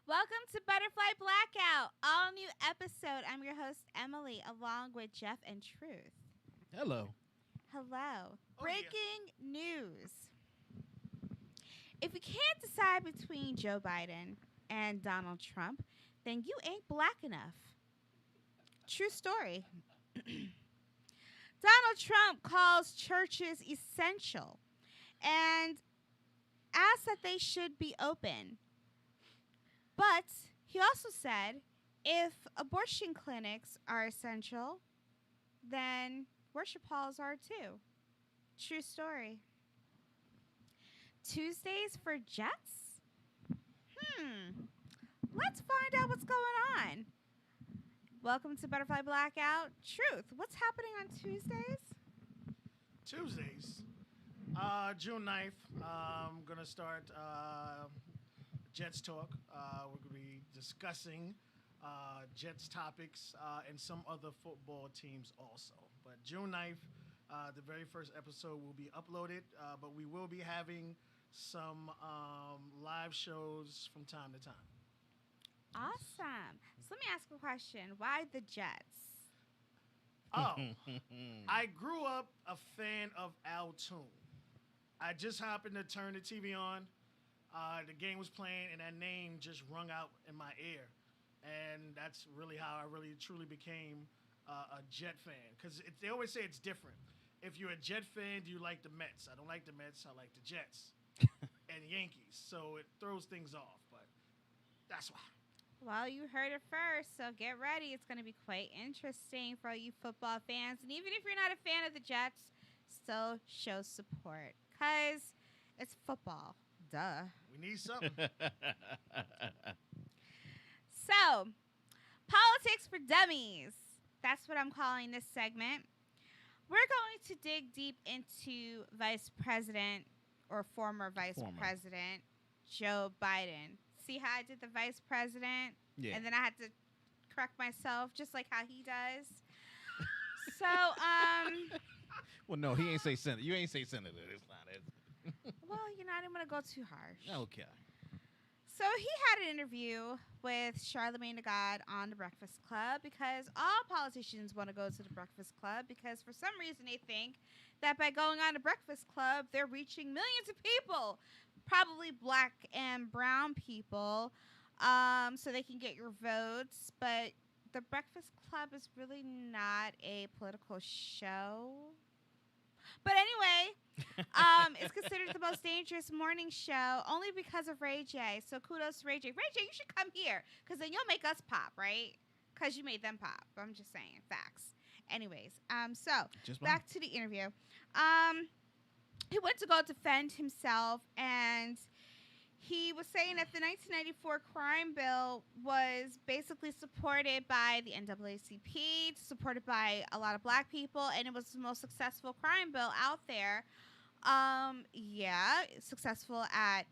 Welcome to Butterfly Blackout, all new episode. I'm your host, Emily, along with Jeff and Truth. Hello. Hello. Oh, yeah. Breaking news. If you can't decide between Joe Biden and Donald Trump, then you ain't black enough. True story. Donald Trump calls churches essential and asks that they should be open. But he also said if abortion clinics are essential, then worship halls are too. True story. Tuesdays for Jets? Let's find out what's going on. Welcome to Butterfly Blackout. Truth, what's happening on Tuesdays? Tuesdays, June 9th, I'm going to start Jets Talk. We're going to be discussing Jets topics and some other football teams also. But June 9th, the very first episode will be uploaded, but we will be having some live shows from time to time. Awesome. So let me ask a question. Why the Jets? Oh, I grew up a fan of Al Toon. I just happened to turn the TV on. The game was playing, and that name just rung out in my ear. And that's really how I really truly became a Jet fan. Because they always say it's different. If you're a Jet fan, do you like the Mets? I don't like the Mets. I like the Jets and Yankees. So it throws things off. But that's why. Well, you heard it first, so get ready. It's going to be quite interesting for all you football fans. And even if you're not a fan of the Jets, still show support because it's football. Duh. We need something. So, politics for dummies. That's what I'm calling this segment. We're going to dig deep into Vice President or former Vice President Joe Biden. See how I did the Vice President? Yeah. And then I had to correct myself just like how he does. So, Well, no, he ain't say senator. You ain't say senator. It's not it. well, I didn't want to go too harsh. Okay. So he had an interview with Charlemagne the God on the Breakfast Club because all politicians want to go to the Breakfast Club because for some reason they think that by going on the Breakfast Club, they're reaching millions of people, probably black and brown people, so they can get your votes. But the Breakfast Club is really not a political show. But anyway, it's considered the most dangerous morning show only because of Ray J. So kudos to Ray J. Ray J, you should come here because then you'll make us pop, right? Because you made them pop. I'm just saying. Facts. Anyways, so back to the interview. He went to go defend himself, and he was saying that the 1994 crime bill was basically supported by the NAACP, supported by a lot of black people, and it was the most successful crime bill out there. Successful at,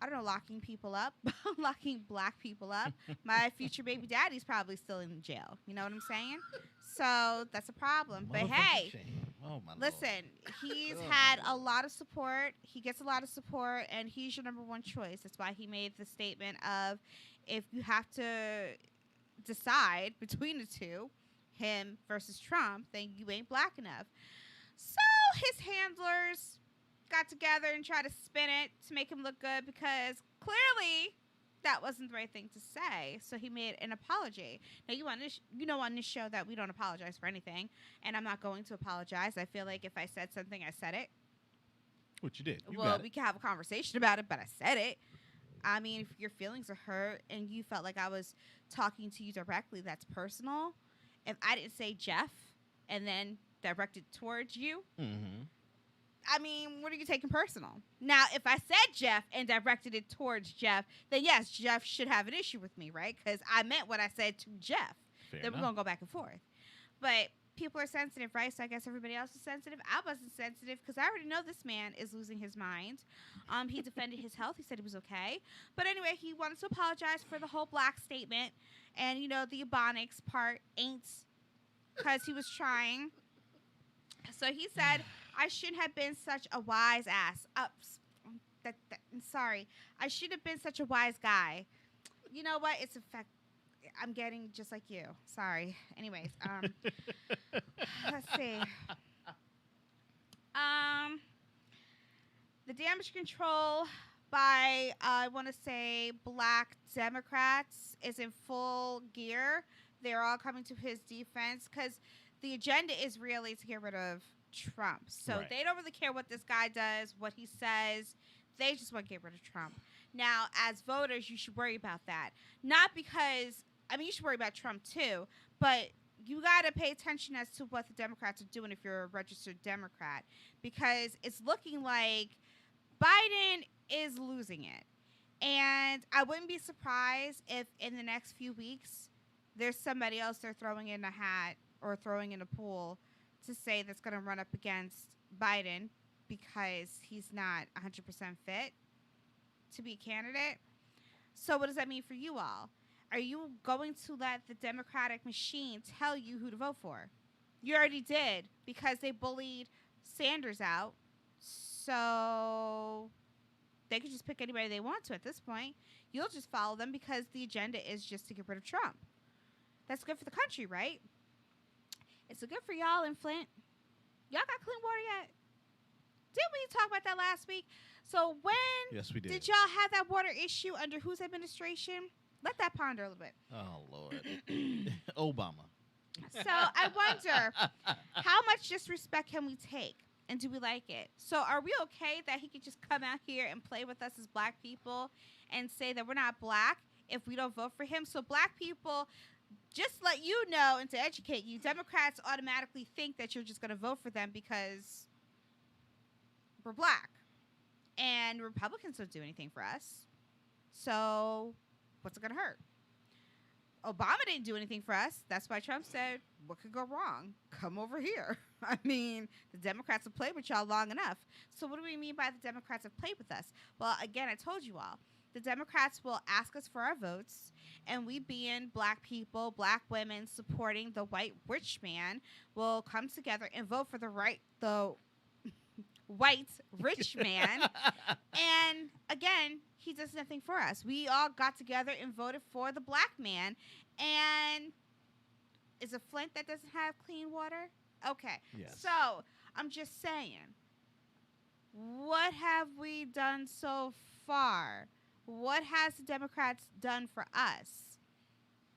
I don't know, locking people up, locking black people up. My future baby daddy's probably still in jail. You know what I'm saying? So that's a problem. But hey, oh, my listen, Lord. he's had a lot of support. He gets a lot of support, and he's your number one choice. That's why he made the statement of if you have to decide between the two, him versus Trump, then you ain't black enough. So his handlers got together and tried to spin it to make him look good because clearly that wasn't the right thing to say. So he made an apology. Now, on this show that we don't apologize for anything, and I'm not going to apologize. I feel like if I said something, I said it. What you did? We can have a conversation about it, but I said it. I mean, if your feelings are hurt and you felt like I was talking to you directly, that's personal. If I didn't say Jeff and then directed towards you, I mean, what are you taking personal? Now, if I said Jeff and directed it towards Jeff, then yes, Jeff should have an issue with me, right? Because I meant what I said to Jeff. Then we're going to go back and forth. But people are sensitive, right? So I guess everybody else is sensitive. I wasn't sensitive because I already know this man is losing his mind. He defended his health. He said he was okay. But anyway, he wanted to apologize for the whole black statement. And, the Ebonics part ain't because he was trying. So he said, I shouldn't have been such a wise ass. Sorry. I should have been such a wise guy. know what? It's effect. I'm getting just like you. Sorry. Anyways, let's see. The damage control by I want to say Black Democrats is in full gear. They're all coming to his defense because the agenda is really to get rid of Trump. So Right. they don't really care what this guy does, what he says. They just want to get rid of Trump. Now, as voters, you should worry about that. Not because, I mean, you should worry about Trump too, but you got to pay attention as to what the Democrats are doing if you're a registered Democrat, because it's looking like Biden is losing it. And I wouldn't be surprised if in the next few weeks there's somebody else they're throwing in a hat or throwing in a pool to say that's going to run up against Biden because he's not 100% fit to be a candidate. So what does that mean for you all? Are you going to let the Democratic machine tell you who to vote for? You already did because they bullied Sanders out. So they could just pick anybody they want to at this point. You'll just follow them because the agenda is just to get rid of Trump. That's good for the country, right? It's good for y'all in Flint. Y'all got clean water yet? Didn't we talk about that last week? So when Yes, we did. y'all have that water issue under whose administration? Let that ponder a little bit. Oh, Lord. Obama. So I wonder, how much disrespect can we take? And do we like it? So are we okay that he could just come out here and play with us as black people and say that we're not black if we don't vote for him? So black people, just let you know and to educate you, Democrats automatically think that you're just going to vote for them because we're black. And Republicans don't do anything for us. So what's it going to hurt? Obama didn't do anything for us. That's why Trump said, what could go wrong? Come over here. I mean, the Democrats have played with y'all long enough. So what do we mean by the Democrats have played with us? Well, again, I told you all. The Democrats will ask us for our votes, and we being black people, black women supporting the white rich man will come together and vote for the white rich man. And again, he does nothing for us. We all got together and voted for the black man. And is it Flint that doesn't have clean water? Okay. Yes. So I'm just saying, what have we done so far? What has the Democrats done for us?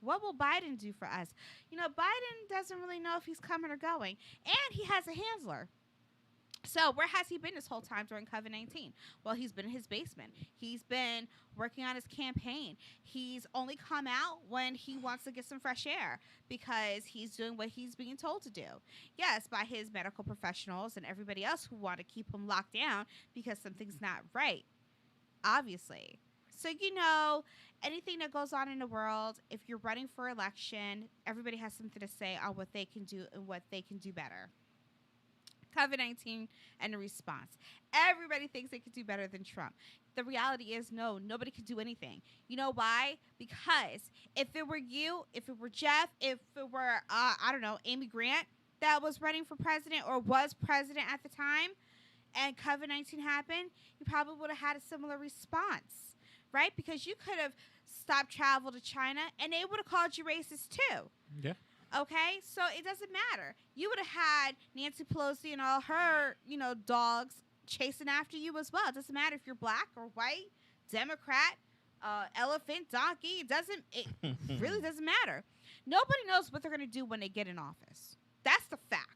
What will Biden do for us? You know, Biden doesn't really know if he's coming or going. And he has a handler. So where has he been this whole time during COVID-19? Well, he's been in his basement. He's been working on his campaign. He's only come out when he wants to get some fresh air because he's doing what he's being told to do. Yes, by his medical professionals and everybody else who want to keep him locked down because something's not right, obviously. So, you know, anything that goes on in the world, if you're running for election, everybody has something to say on what they can do and what they can do better. COVID-19 and the response. Everybody thinks they could do better than Trump. The reality is, no, nobody could do anything. You know why? Because if it were you, if it were Jeff, if it were, I don't know, Amy Grant that was running for president or was president at the time, and COVID-19 happened, you probably would have had a similar response, right? Because you could have stopped travel to China, and they would have called you racist too. Yeah. Okay, so it doesn't matter. You would have had Nancy Pelosi and all her, you know, dogs chasing after you as well. It doesn't matter if you're black or white, Democrat, elephant, donkey. It really doesn't matter. Nobody knows what they're going to do when they get in office. That's the fact.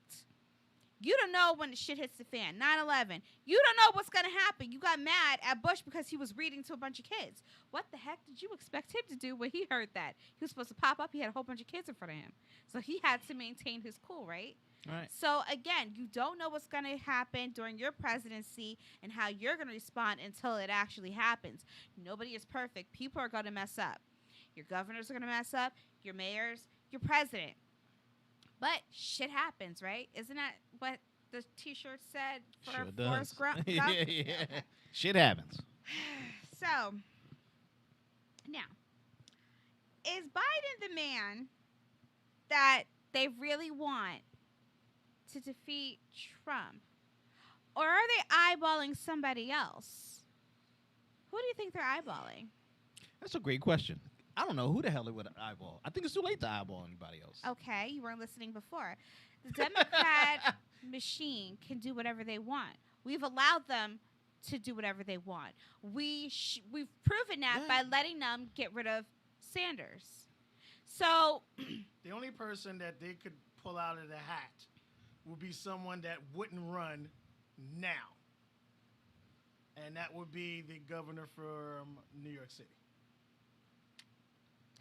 You don't know when the shit hits the fan. 9/11. You don't know what's going to happen. You got mad at Bush because he was reading to a bunch of kids. What the heck did you expect him to do when he heard that? He was supposed to pop up. He had a whole bunch of kids in front of him. So he had to maintain his cool, right? Right. So, again, you don't know what's going to happen during your presidency and how you're going to respond until it actually happens. Nobody is perfect. People are going to mess up. Your governors are going to mess up. Your mayors, your president. But shit happens, right? Isn't that what the T-shirt said for Sure Forrest does. Gump? Yeah. Okay. Shit happens. So, now, is Biden the man that they really want to defeat Trump? Or are they eyeballing somebody else? Who do you think they're eyeballing? That's a great question. I don't know who the hell it would eyeball. I think it's too late to eyeball anybody else. Okay, you weren't listening before. The Democrat machine can do whatever they want. We've allowed them to do whatever they want. We've proven that by letting them get rid of Sanders. So the only person that they could pull out of the hat would be someone that wouldn't run now. And that would be the governor from New York City.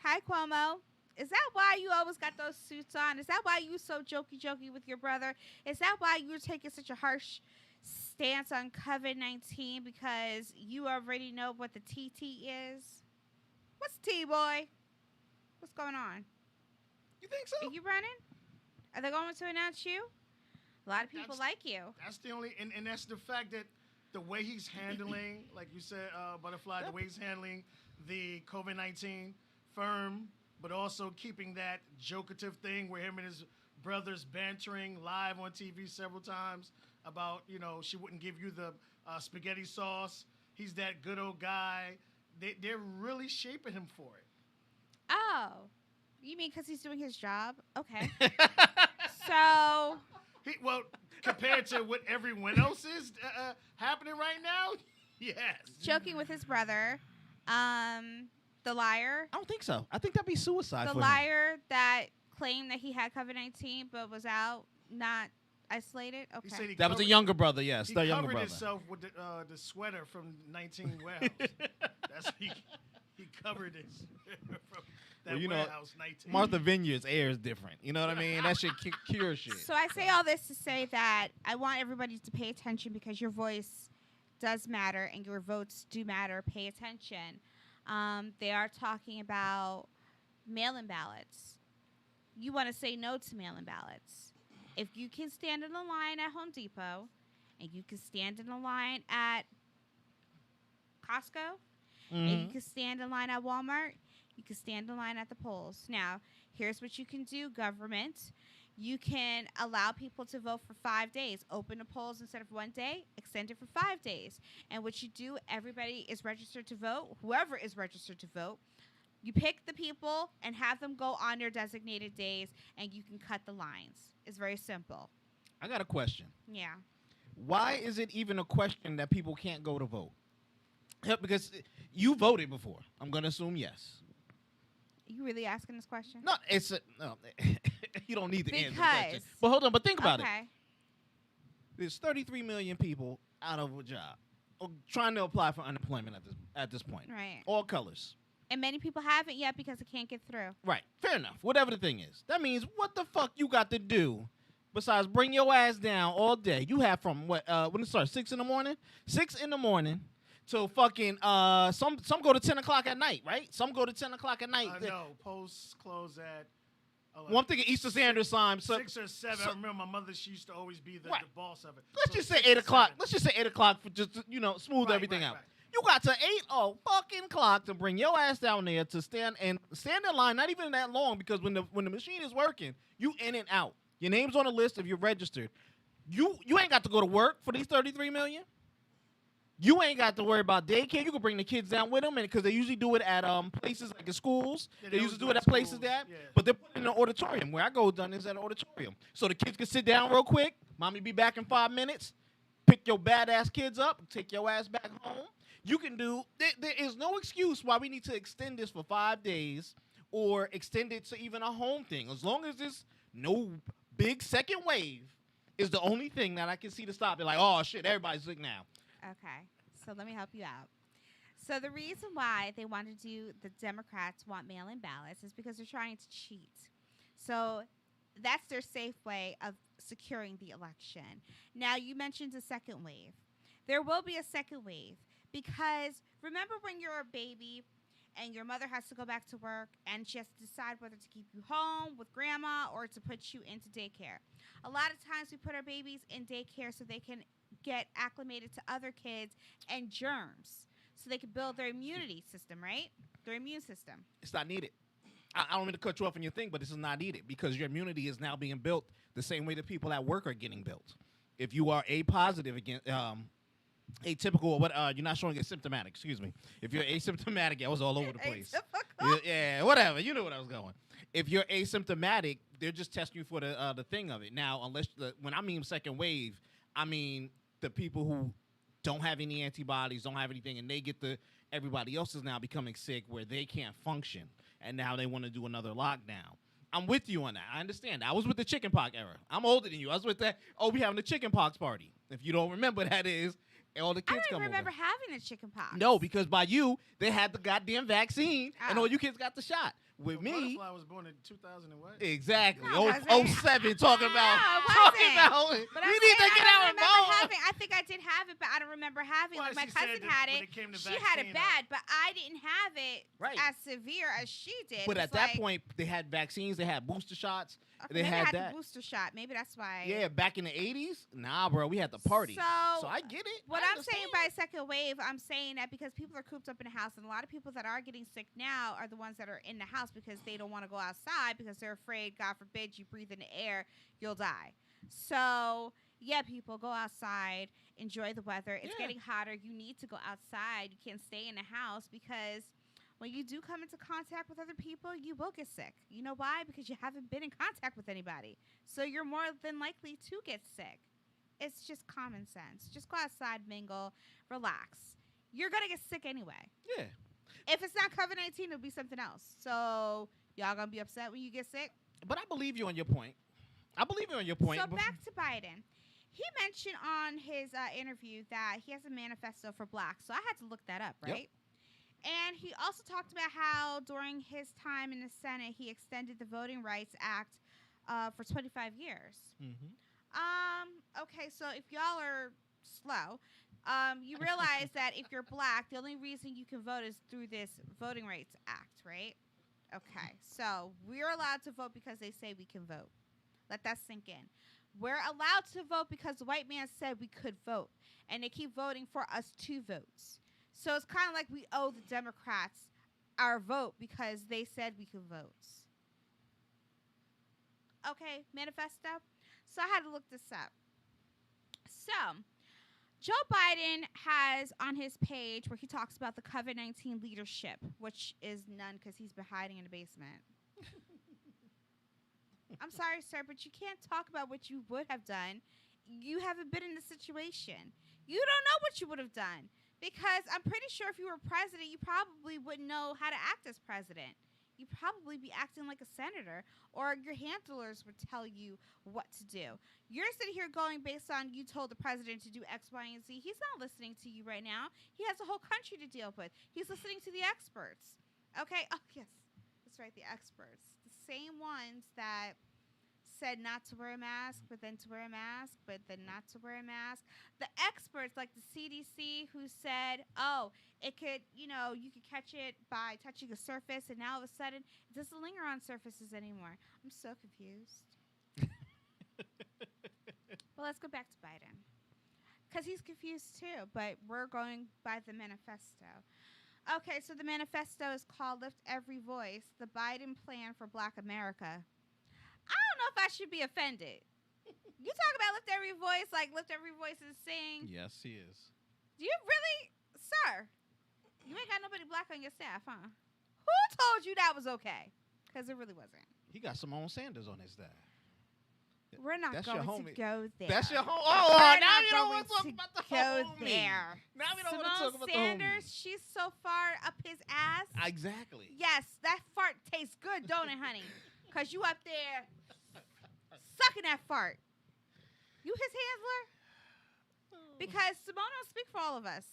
Hi, Cuomo. Is that why you always got those suits on? Is that why you so jokey with your brother? Is that why you're taking such a harsh stance on COVID-19 because you already know what the TT is? What's T, boy? What's going on? You think so? Are you running? Are they going to announce you? A lot of people like you. That's the only, and that's the fact that the way he's handling, like you said, Butterfly, the way he's handling the COVID-19 firm, but also keeping that jokative thing where him and his brothers bantering live on TV several times about, she wouldn't give you the spaghetti sauce. He's that good old guy. They're really shaping him for it. Oh, you mean because he's doing his job? Okay. So... compared to what everyone else is happening right now, yes. Joking with his brother, the liar. I don't think so. I think that'd be suicide. The liar that claimed that he had COVID-19 but was out, not isolated. Okay. He said that was the younger brother. Yes, the younger brother. He covered himself with the sweater from 19 Warehouse. That's he covered it from that Warehouse 19. Martha Vineyard's air is different. You know what I mean? That shit cure shit. So I say all this to say that I want everybody to pay attention because your voice does matter and your votes do matter. Pay attention. They are talking about mail-in ballots. You want to say no to mail-in ballots. If you can stand in a line at Home Depot and you can stand in a line at Costco and you can stand in line at Walmart, you can stand in line at the polls. Now, here's what you can do, government. You can allow people to vote for 5 days. Open the polls instead of 1 day, extend it for 5 days. And what you do, everybody is registered to vote. Whoever is registered to vote, you pick the people and have them go on their designated days, and you can cut the lines. It's very simple. I got a question. Yeah. Why is it even a question that people can't go to vote? Because you voted before. I'm going to assume yes. You really asking this question? No, no. You don't need to answer the question. Because. But hold on, but think about it. Okay. There's 33 million people out of a job or trying to apply for unemployment at this point. Right. All colors. And many people haven't yet because it can't get through. Right. Fair enough. Whatever the thing is. That means what the fuck you got to do besides bring your ass down all day? You have from when it starts, 6 in the morning? 6 in the morning till fucking some go to 10 o'clock at night, right? Some go to 10 o'clock at night. No, posts close at Well, I'm thinking Eastern Standard Time. 6 or 7. I remember my mother, she used to always be the boss of it. Let's So just say 6 8 or o'clock. 7. Let's just say 8 o'clock for just to, smooth everything out. Right. You got to 8 fucking clock to bring your ass down there to stand in line, not even that long, because when the machine is working, you in and out. Your name's on the list if you're registered. You ain't got to go to work for these 33 million. You ain't got to worry about daycare. You can bring the kids down with them, because they usually do it at places like in schools. Yeah, they usually do it at places yeah. but they're putting in an auditorium. Where I go done is at an auditorium, so the kids can sit down real quick. Mommy be back in 5 minutes. Pick your badass kids up, take your ass back home. You can do. There is no excuse why we need to extend this for 5 days or extend it to even a home thing. As long as there's no big second wave, is the only thing that I can see to stop it. Like, oh shit, everybody's sick now. Okay, so let me help you out. So the reason why they want to do, the Democrats want mail-in ballots is because they're trying to cheat. So that's their safe way of securing the election. Now, you mentioned a second wave. There will be a second wave because remember when you're a baby and your mother has to go back to work and she has to decide whether to keep you home with grandma or to put you into daycare. A lot of times we put our babies in daycare so they can get acclimated to other kids and germs so they can build their immunity system, right? Their immune system. It's not needed. I don't mean to cut you off on your thing, but this is not needed because your immunity is now being built the same way that people at work are getting built. If you are A positive against atypical or what you're not showing it symptomatic, excuse me. If you're asymptomatic, I was all over the place. Yeah, whatever. You know what I was going. If you're asymptomatic, they're just testing you for the thing of it. Now, when I mean second wave, I mean the people who don't have any antibodies, don't have anything, and they get everybody else is now becoming sick where they can't function, and now they want to do another lockdown. I'm with you on that. I understand. I was with the chickenpox era. I'm older than you. I was with that. Oh, we having the chickenpox party. If you don't remember, that is all the kids come over. I don't remember having the chicken pox. No, because by you, they had the goddamn vaccine, and all you kids got the shot. With me, Butterfly was born in 2000 and what? Exactly. No, 07 talking about. But we need to get out involved. I think I did have it, but I don't remember having. Well, like my she cousin said had when it. it came to She had it vaccine, bad, but I didn't have it Right. as severe as she did. But It's at that point, they had vaccines, they had booster shots, okay, they maybe had I that. the booster shot. Maybe that's why. Yeah, back in the 80s, nah, bro, we had the party. So I get it. What I I'm saying understand. by second wave, I'm saying that because people are cooped up in the house, and a lot of people that are getting sick now are the ones that are in the house because they don't want to go outside because they're afraid, God forbid, you breathe in the air, you'll die. So, yeah, people, go outside, enjoy the weather. It's getting hotter. You need to go outside. You can't stay in the house because when you do come into contact with other people, you will get sick. You know why? Because you haven't been in contact with anybody. So you're more than likely to get sick. It's just common sense. Just go outside, mingle, relax. You're going to get sick anyway. Yeah. If it's not COVID-19, it'll be something else. So y'all going to be upset when you get sick? But I believe you on your point. So back to Biden. He mentioned on his interview that he has a manifesto for blacks. So I had to look that up, right? Yep. And he also talked about how during his time in the Senate, he extended the Voting Rights Act for 25 years. Mm-hmm. Okay, so if y'all are slow, you realize that if you're black, the only reason you can vote is through this Voting Rights Act, right? Okay, so we're allowed to vote because they say we can vote. Let that sink in. We're allowed to vote because the white man said we could vote, and they keep voting for us 2 votes. So it's kind of like we owe the Democrats our vote because they said we could vote. Okay, manifesto. So I had to look this up. So Joe Biden has on his page where he talks about the COVID-19 leadership, which is none because he's been hiding in the basement. I'm sorry, sir, but you can't talk about what you would have done. You haven't been in the situation. You don't know what you would have done because I'm pretty sure if you were president, you probably wouldn't know how to act as president. You'd probably be acting like a senator, or your handlers would tell you what to do. You're sitting here going based on you told the president to do X, Y, and Z. He's not listening to you right now. He has a whole country to deal with. He's listening to the experts. Okay? Oh, yes. That's right, the experts. The same ones that said not to wear a mask, but then to wear a mask, but then not to wear a mask. The experts like the CDC who said, oh, it could, you could catch it by touching a surface, and now all of a sudden it doesn't linger on surfaces anymore. I'm so confused. Well, let's go back to Biden. Because he's confused too, but we're going by the manifesto. Okay, so the manifesto is called Lift Every Voice, the Biden Plan for Black America. I don't know if I should be offended. You talk about lift every voice, like lift every voice and sing. Yes, he is. Do you really, sir? You ain't got nobody black on your staff, huh? Who told you that was okay? Because it really wasn't. He got Simone Sanders on his staff. We're not That's going your to homie. go there. That's your home. We're Oh, now not you don't going want to talk to about the go homie. there. Now we don't want to Simone talk about Sanders, the homie. she's so far up his ass. Exactly. Yes, that fart tastes good, don't it, honey? Because you up there sucking that fart. You his handler? Because Simone don't speak for all of us.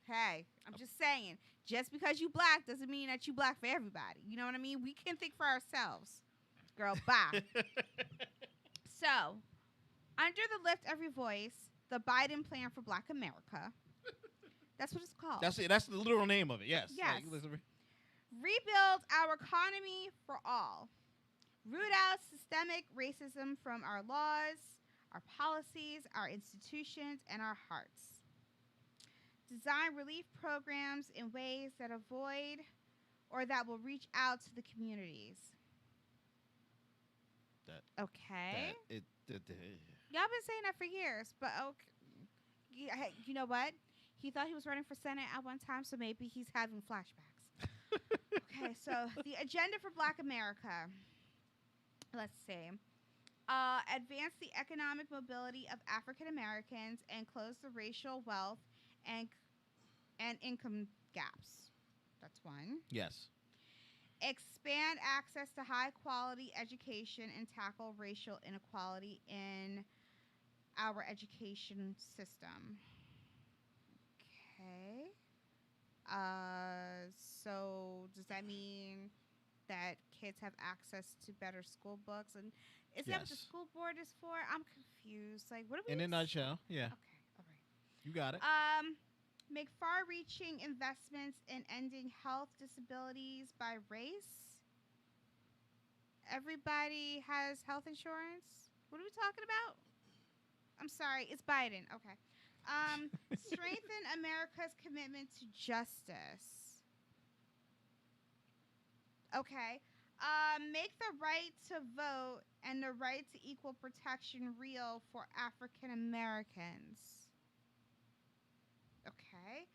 Hey, I'm just saying. Just because you black doesn't mean that you black for everybody. You know what I mean? We can think for ourselves. Girl, bye. So, under the Lift Every Voice, the Biden Plan for Black America. That's what it's called. That's it. That's the literal name of it. Yes. Yes. Like, Rebuild our economy for all. Root out systemic racism from our laws, our policies, our institutions, and our hearts. Design relief programs in ways that avoid or that will reach out to the communities. Okay. Y'all been saying that for years, but okay. You know what? He thought he was running for Senate at one time, so maybe he's having flashbacks. Okay, so the agenda for Black America. Let's see. Advance the economic mobility of African Americans and close the racial wealth and income gaps. That's one. Yes. Expand access to high quality education and tackle racial inequality in our education system. Okay. So does that mean that kids have access to better school books? And is that what the Yes. school board is for? I'm confused. Like, what are we? In a nutshell, yeah. Okay. All right. You got it. Make far-reaching investments in ending health disparities by race. Everybody has health insurance. What are we talking about? I'm sorry, it's Biden. Okay. Strengthen America's commitment to justice. Okay. Make the right to vote and the right to equal protection real for African Americans. Okay.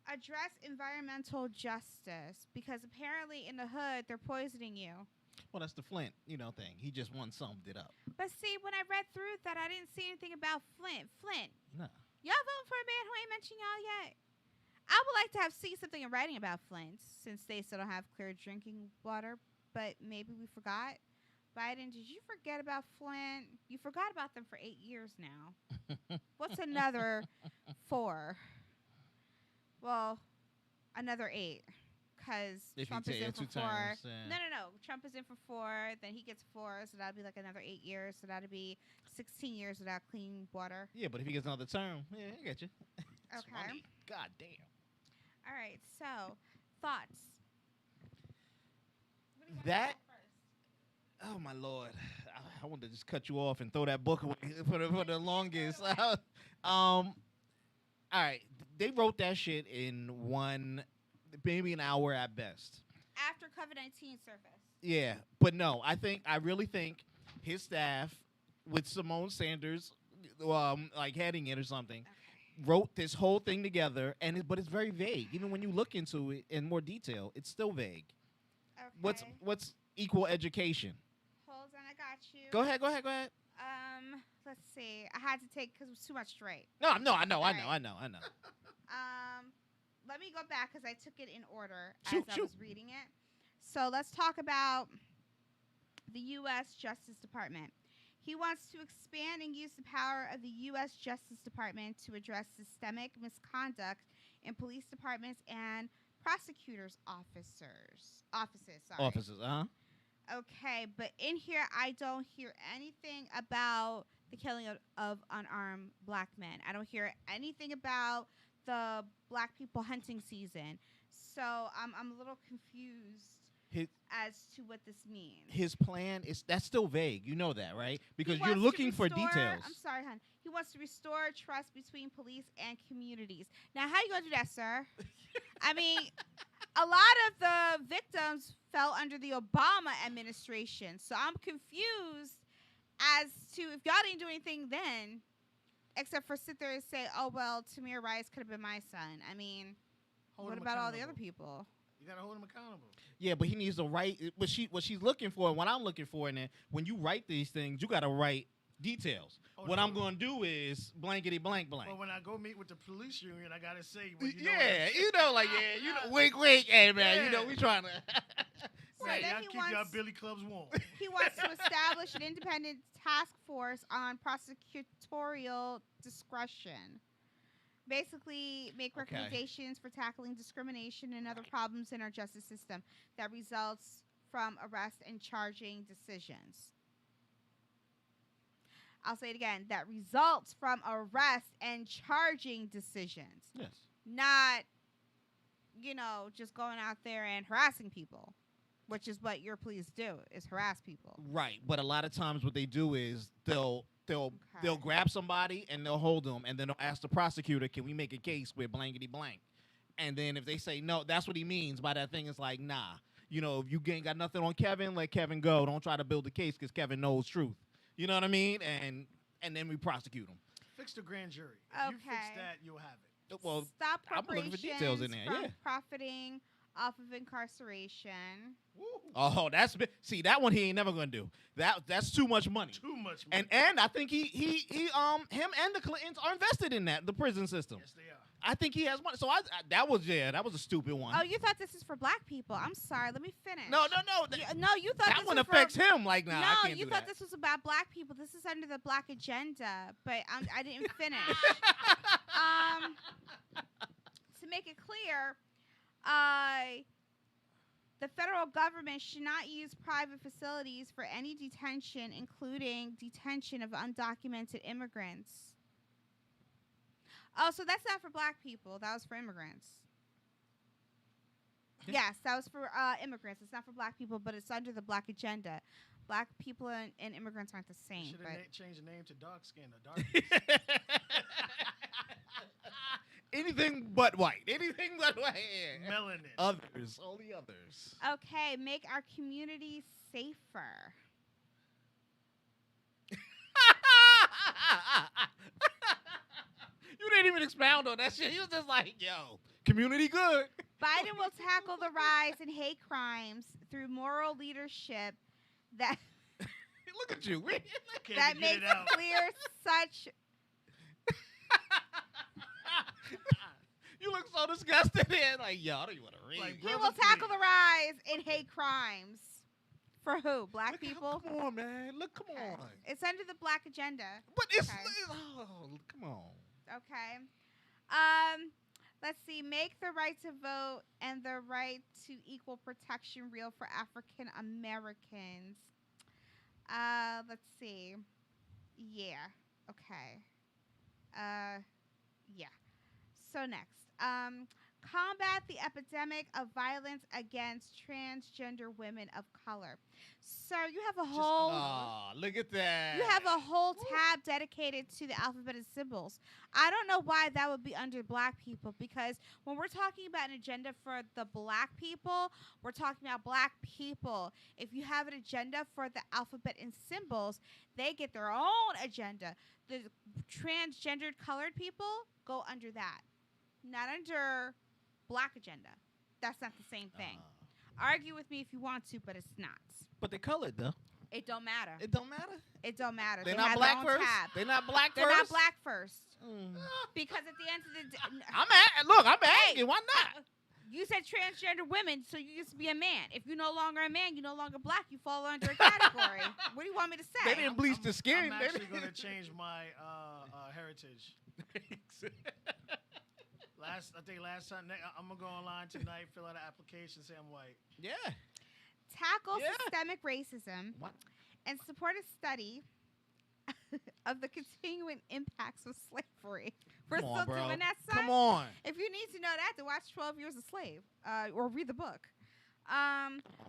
Address environmental justice because apparently in the hood they're poisoning you. Well, that's the Flint, thing. He just one summed it up. But see, when I read through that, I didn't see anything about Flint. Nah. Y'all voting for a man who ain't mentioned y'all yet? I would like to see something in writing about Flint since they still don't have clear drinking water, but maybe we forgot. Biden, did you forget about Flint? You forgot about them for 8 years now. What's another 4? Well, another 8. Because If Trump you is take in it for 2 4. times, No. Trump is in for 4. Then he gets 4. So that'll be like another 8 years. So that'll be 16 years without clean water. Yeah, but if he gets another term, yeah, I get you. It's Okay. funny. God damn. All right. So, thoughts? What do you got That- first? Oh my Lord! I wanted to just cut you off and throw that book away for the longest. All right, they wrote that shit in maybe an hour at best. After COVID-19 surfaced. Yeah, but no, I really think his staff, with Simone Sanders, like heading it or something, Okay. wrote this whole thing together, but it's very vague. Even when you look into it in more detail, it's still vague. Okay. What's equal education? Hold on, I got you. Go ahead. Let's see. I had to take because it was too much straight. No, I know. Let me go back because I took it in order Shoot. I was reading it. So let's talk about the U.S. Justice Department. He wants to expand and use the power of the U.S. Justice Department to address systemic misconduct in police departments and prosecutors' offices. Sorry. Officers, Okay, but in here I don't hear anything about the killing of unarmed black men. I don't hear anything about the black people hunting season. So I'm a little confused as to what this means. His plan that's still vague. You know that, right? Because He you're wants to looking for restore- details. I'm sorry, hon. He wants to restore trust between police and communities. Now, how you gonna do that, sir? I mean, a lot of the victims fell under the Obama administration, so I'm confused as to if y'all didn't do anything then, except for sit there and say, "Oh well, Tamir Rice could have been my son." I mean, Hold what him about all the other accountable. people? You gotta hold him accountable. Yeah, but he needs to write what she's looking for, and what I'm looking for in it. When you write these things, you got to write details. Oh, what no. I'm going to do is blankety blank blank. But when I go meet with the police union, I gotta say, well, you know Yeah, what? wink, wink, hey man, Yeah. we trying to. So Right, then y'all he keep y'all wants- billy clubs warm. He wants to establish an independent task force on prosecutorial discretion. Basically, make Okay. recommendations for tackling discrimination and other problems in our justice system that results from arrest and charging decisions. I'll say it again. That results from arrest and charging decisions. Yes. Not, just going out there and harassing people, which is what your police do, is harass people. Right, but a lot of times what they do is they'll Okay. grab somebody and they'll hold them, and then they'll ask the prosecutor, "Can we make a case with blankety blank?" And then if they say no, that's what he means by that thing. It's like, nah, if you ain't got nothing on Kevin, let Kevin go. Don't try to build a case because Kevin knows truth. You know what I mean? And then we prosecute him. Fix the grand jury. If you fix Okay. that, you'll have it. Well, Stop I'm looking for details in corporations there, from yeah. profiting off of incarceration. Oh, see that one he ain't never gonna do. That's too much money. Too much money. And I think him and the Clintons are invested in the prison system. Yes, they are. I think he has money. So that was a stupid one. Oh, you thought this is for black people? I'm sorry. Let me finish. No. No, you thought That this one was affects for, him. Like, nah, I No, can't you do thought that. this was about black people. This is under the black agenda, but I didn't finish. To make it clear, the federal government should not use private facilities for any detention, including detention of undocumented immigrants. Oh, so that's not for black people. That was for immigrants. Yes, that was for immigrants. It's not for black people, but it's under the black agenda. Black people and immigrants aren't the same. Should But have changed the name to dark skin or dark. Anything but white. Anything but white. Melanin. Others. Only others. okay, make our communities safer. You didn't even expound on that shit. You was just like, yo, community good. Biden will tackle the rise in hate crimes through moral leadership that Look at you. Can't that get makes it out. clear such. You look so disgusted. And like, yo, I don't even want to read. Like, He Brother, will tackle please. the rise in hate crimes. For who? Black Look, people? Come on, man. Look, come Okay. on. It's under the black agenda. But it's, Okay. oh, come on. Okay. Let's see. Make the right to vote and the right to equal protection real for African Americans. Let's see. Yeah. Okay. Yeah. So next. Combat the epidemic of violence against transgender women of color. Sir, you have a whole Oh, look at that. you have a whole tab dedicated to the alphabet and symbols. I don't know why that would be under black people, because when we're talking about an agenda for the black people, we're talking about black people. If you have an agenda for the alphabet and symbols, they get their own agenda. The transgendered colored people go under that, not under black agenda. That's not the same thing. Argue with me if you want to, but it's not. But they colored though. It don't matter. It don't matter. It don't matter. They're They not have black their own first. tab. They're not black They're first. not black first. Mm. Because at the end of the day, I'm asking. Why not? you said transgender women, so you used to be a man. If you're no longer a man, you're no longer black. You fall under a category. What do you want me to say? They didn't bleach the skin. I'm They actually didn't- going to change my heritage. I think last time I'm gonna go online tonight, fill out an application, say I'm white. Yeah. Tackle Yeah. systemic racism What? and support a study of the continuing impacts of slavery. We're Come on, still bro. doing that, son? Come on. If you need to know that, then watch 12 Years a Slave or read the book.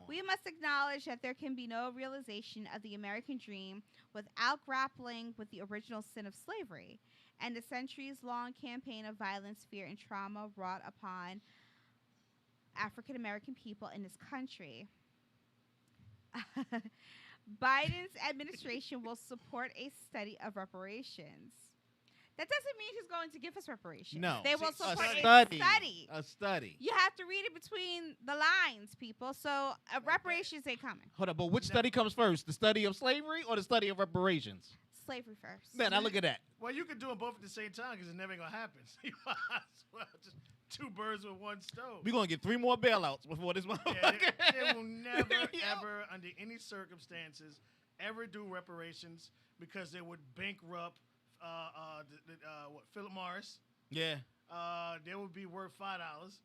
We must acknowledge that there can be no realization of the American dream without grappling with the original sin of slavery and the centuries-long campaign of violence, fear, and trauma wrought upon African American people in this country. Biden's administration will support a study of reparations. That doesn't mean he's going to give us reparations. No. They will A support a study. study. A study. You have to read it between the lines, people. So reparations ain't coming. Hold up, but which study comes first? The study of slavery or the study of reparations? Slavery first. Man, I look at that. Well, you can do them both at the same time because it's never gonna happen. So you might as well just two birds with one stone. We're going to get 3 more bailouts before this Yeah, motherfucker. they will never, Yo. ever, under any circumstances, ever do reparations because they would bankrupt Philip Morris. Yeah. They would be worth $5.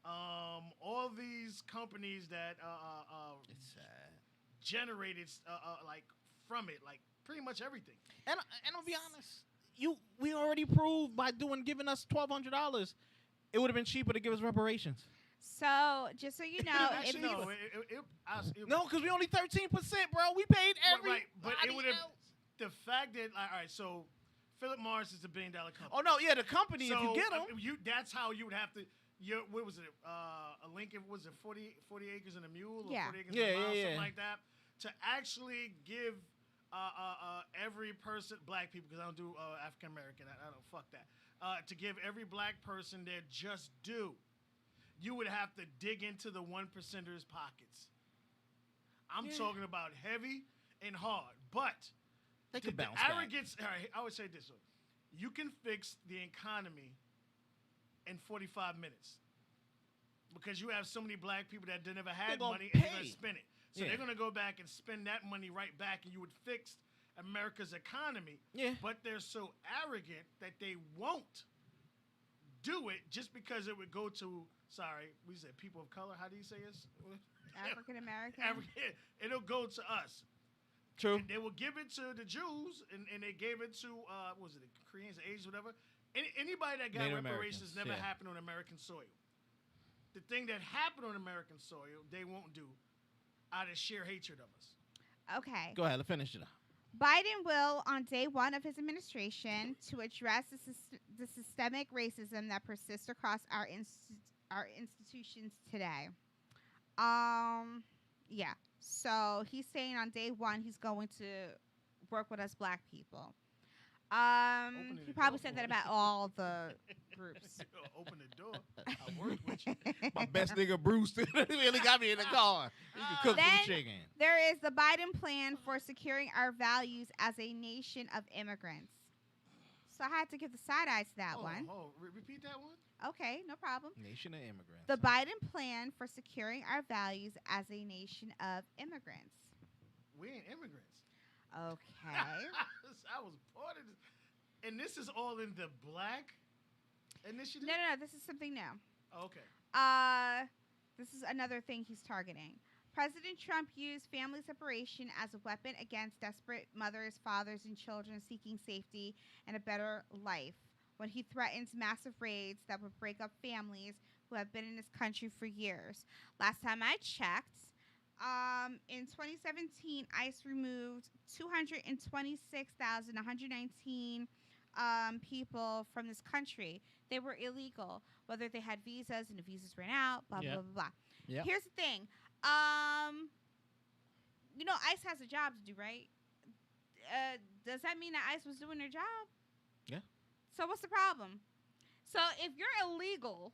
All these companies that It's sad. generated like from it, like pretty much everything. And I'll be honest, we already proved by giving us $1,200, it would have been cheaper to give us reparations. So, just so you know, if Actually, you no, No, because we only 13%, bro. We paid every. right, but it would have the fact that all right, so Philip Morris is a $1 billion company. Oh no, yeah, the company. So if you get them, that's how you would have to. What was it? A Lincoln was it 40 acres and a mule? Or Yeah. 40 acres Yeah, and a mile, yeah, something yeah. like that. To actually give every person, black people, because I don't do African American. I don't fuck that. To give every black person their just due, you would have to dig into the one percenters' pockets. I'm talking about heavy and hard, but They could the bounce back. arrogance. All right, I would say this: you can fix the economy in 45 minutes because you have so many black people that never had gonna money and they're pay. going to spend it. So they're going to go back and spend that money right back, and you would fix America's economy. Yeah. But they're so arrogant that they won't do it just because it would go to. Sorry, we said people of color. How do you say this? African American. It'll go to us. True. And they will give it to the Jews, and they gave it to what was it, the Koreans, the Asians, whatever. Anybody that got Native reparations Americans, never happened on American soil. The thing that happened on American soil, they won't do out of sheer hatred of us. Okay. Go ahead. Let's finish it up. Biden will, on day one of his administration, to address the systemic racism that persists across our institutions today. Yeah. So he's saying on day one he's going to work with us black people. He probably said that about all the groups. Open the door. I work with you. My best nigga Bruce really got me in the car. He can cook Then some chicken. there is the Biden plan for securing our values as a nation of immigrants. So I had to give the side eye to that one. Repeat that one. Okay, no problem. Nation of immigrants. The Biden plan for securing our values as a nation of immigrants. We ain't immigrants. Okay. I was part of this. And this is all in the black initiative? No. This is something new. Oh, okay. This is another thing he's targeting. President Trump used family separation as a weapon against desperate mothers, fathers, and children seeking safety and a better life when he threatens massive raids that would break up families who have been in this country for years. Last time I checked, in 2017, ICE removed 226,119 people from this country. They were illegal, whether they had visas and the visas ran out, blah, blah, blah, blah. Yep. Here's the thing. ICE has a job to do, right? Does that mean that ICE was doing their job? Yeah. So what's the problem? So if you're illegal,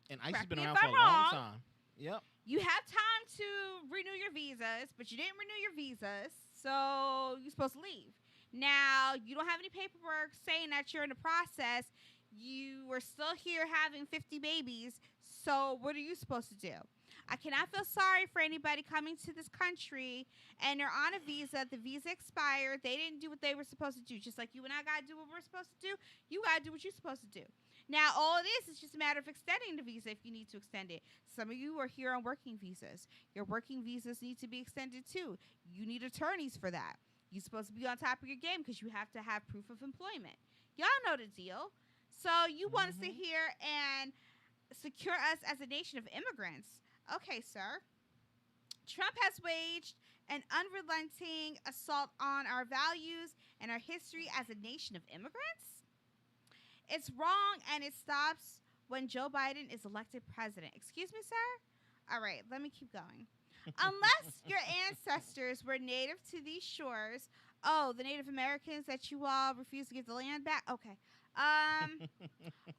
And ICE has correct been me around if for a I'm long wrong. time. Yep. you have time to renew your visas, but you didn't renew your visas, so you're supposed to leave. Now, you don't have any paperwork saying that you're in the process. You were still here having 50 babies, so what are you supposed to do? I cannot feel sorry for anybody coming to this country and they're on a visa. The visa expired. They didn't do what they were supposed to do. Just like you and I got to do what we're supposed to do, you got to do what you're supposed to do. Now, all it is just a matter of extending the visa if you need to extend it. Some of you are here on working visas. Your working visas need to be extended too. You need attorneys for that. You're supposed to be on top of your game because you have to have proof of employment. Y'all know the deal. So you want to sit here and secure us as a nation of immigrants. Okay, sir. Trump has waged an unrelenting assault on our values and our history as a nation of immigrants. It's wrong, and it stops when Joe Biden is elected president. Excuse me, sir? All right, let me keep going. Unless your ancestors were native to these shores, the Native Americans that you all refuse to give the land back? Okay.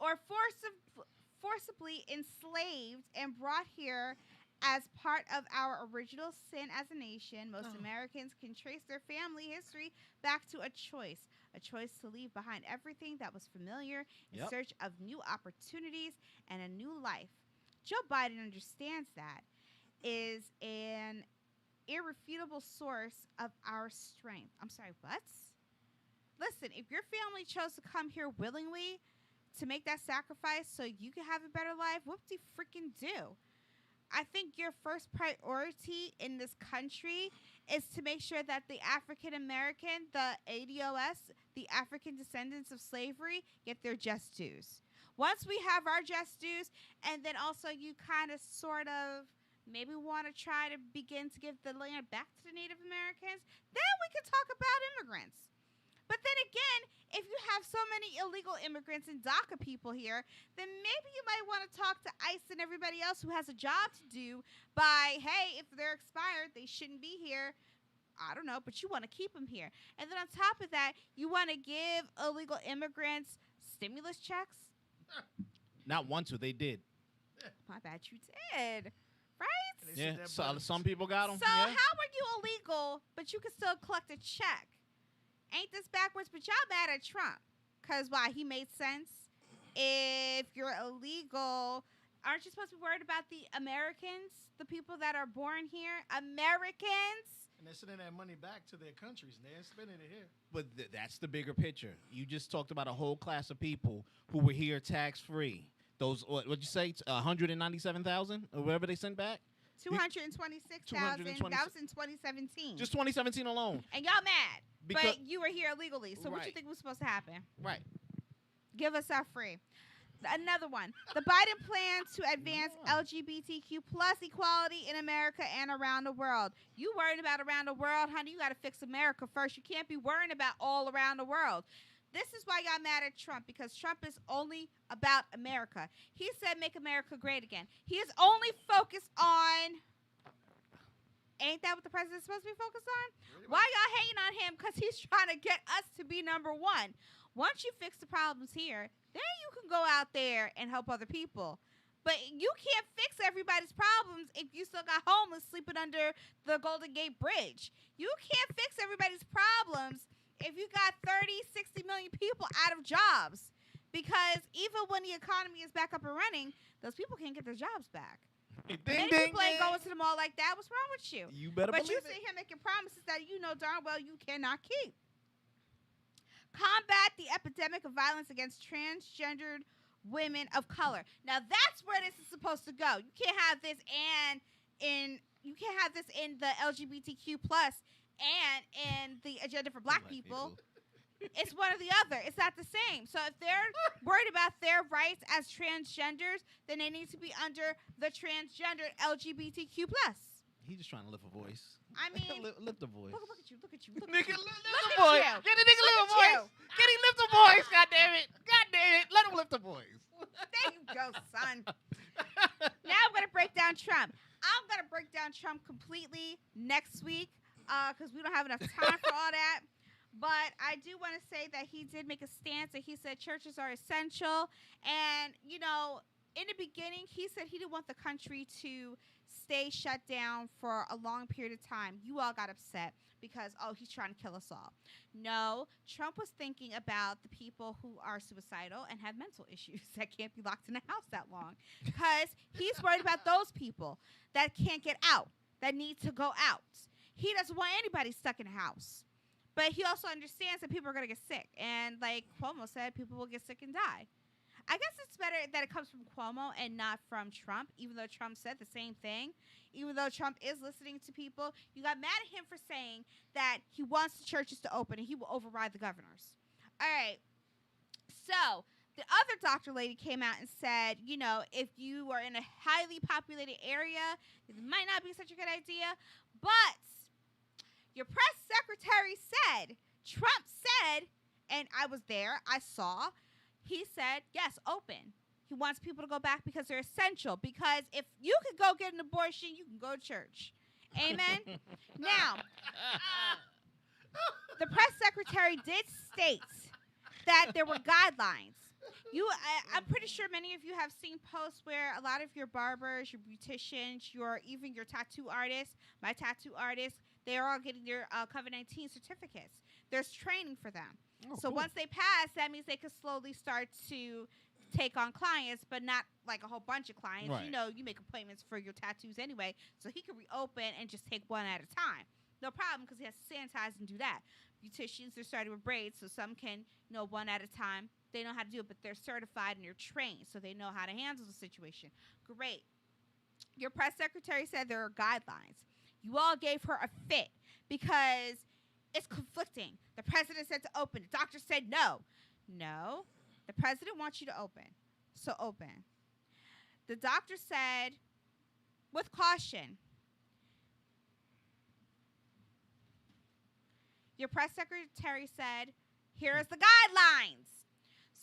Or forcibly enslaved and brought here as part of our original sin as a nation, most Americans can trace their family history back to a choice to leave behind everything that was familiar in search of new opportunities and a new life. Joe Biden understands that is an irrefutable source of our strength. I'm sorry, what? Listen, if your family chose to come here willingly to make that sacrifice so you can have a better life, whoop-de-freaking-do. I think your first priority in this country is to make sure that the African American, the ADOS, the African descendants of slavery, get their just dues. Once we have our just dues, and then also you kind of sort of maybe want to try to begin to give the land back to the Native Americans, then we can talk about immigrants. But then again, if you have so many illegal immigrants and DACA people here, then maybe you might want to talk to ICE and everybody else who has a job to do by, hey, if they're expired, they shouldn't be here. I don't know, but you want to keep them here. And then on top of that, you want to give illegal immigrants stimulus checks? Not want to, they did. My bad, you did. Right? And they said Yeah, that so, button. some people got them. So yeah. how are you illegal, but you can still collect a check? Ain't this backwards? But y'all mad at Trump. Because why? He made sense. If you're illegal, aren't you supposed to be worried about the Americans? The people that are born here? Americans? And they're sending that money back to their countries, and they ain't spending it here. But that's the bigger picture. You just talked about a whole class of people who were here tax-free. Those, what'd you say, 197,000 or whatever they sent back? 226,000. That was in 2017. Just 2017 alone. And y'all mad. Because- but you were here illegally. So what you Right. think was supposed to happen? Right. Give us our free. Another one. The Biden plan to advance LGBTQ plus equality in America and around the world. You worried about around the world, honey? You got to fix America first. You can't be worrying about all around the world. This is why y'all mad at Trump, because Trump is only about America. He said make America great again. He is only focused on... Ain't that what the president's supposed to be focused on? Why y'all hating on him? Because he's trying to get us to be number one. Once you fix the problems here, then you can go out there and help other people. But you can't fix everybody's problems if you still got homeless sleeping under the Golden Gate Bridge. You can't fix everybody's problems if you got 30, 60 million people out of jobs. Because even when the economy is back up and running, those people can't get their jobs back. Ding, Many ding, people ain't ding. going to the mall like that. What's wrong with you? You better But believe you it. sit here making promises that you know darn well you cannot keep. Combat the epidemic of violence against transgendered women of color. Now that's where this is supposed to go. You can't have this in the LGBTQ plus and in the agenda for black people. It's one or the other. It's not the same. So if they're worried about their rights as transgenders, then they need to be under the transgendered LGBTQ plus. He's just trying to lift a voice. I mean, lift the voice. look at you. Nigga, lift Look the at voice. you. Get a nigga lift a Look at voice. Get him lift the voice. God damn it. God damn it. Let him lift the voice. There you go, son. Now I'm going to break down Trump. I'm going to break down Trump completely next week because we don't have enough time for all that. But I do want to say that he did make a stance that he said churches are essential. And, you know, in the beginning, he said he didn't want the country to stay shut down for a long period of time. You all got upset because, oh, he's trying to kill us all. No, Trump was thinking about the people who are suicidal and have mental issues that can't be locked in the house that long. Because he's worried about those people that can't get out, that need to go out. He doesn't want anybody stuck in a house. But he also understands that people are going to get sick. And like Cuomo said, people will get sick and die. I guess it's better that it comes from Cuomo and not from Trump, even though Trump said the same thing. Even though Trump is listening to people, you got mad at him for saying that he wants the churches to open and he will override the governors. All right. So the other doctor lady came out and said, you know, if you are in a highly populated area, it might not be such a good idea. But your press secretary said, Trump said, and I was there, I saw, he said, yes, open. He wants people to go back because they're essential. Because if you could go get an abortion, you can go to church. Amen? Now, the press secretary did state that there were guidelines. I'm pretty sure many of you have seen posts where a lot of your barbers, your beauticians, even your tattoo artists, my tattoo artists, they're all getting their COVID-19 certificates. There's training for them. So cool. once they pass, that means they can slowly start to take on clients, but not like a whole bunch of clients. Right. You know, you make appointments for your tattoos anyway, so he can reopen and just take one at a time. No problem, because he has to sanitize and do that. Beauticians, they're starting with braids, so some can, one at a time. They know how to do it, but they're certified and they're trained, so they know how to handle the situation. Great. Your press secretary said there are guidelines. You all gave her a fit because it's conflicting. The president said to open. The doctor said no. No. The president wants you to open. So open. The doctor said, with caution. Your press secretary said, here is the guidelines.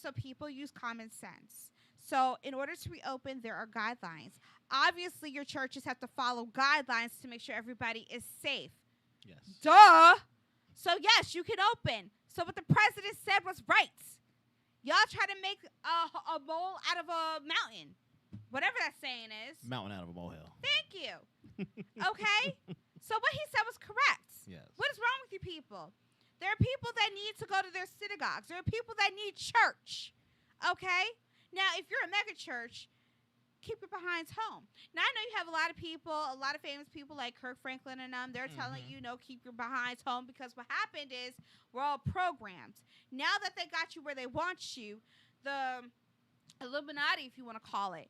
So people use common sense. So in order to reopen, there are guidelines. Obviously, your churches have to follow guidelines to make sure everybody is safe. Yes. Duh. So, yes, you can open. So, what the president said was right. Y'all try to make a mole out of a mountain. Whatever that saying is. Mountain out of a molehill. Thank you. Okay? So, what he said was correct. Yes. What is wrong with you people? There are people that need to go to their synagogues. There are people that need church. Okay? Now, if you're a mega church, keep your behinds home. Now, I know you have a lot of people, a lot of famous people like Kirk Franklin and them. They're telling you, keep your behinds home because what happened is we're all programmed. Now that they got you where they want you, the Illuminati, if you want to call it,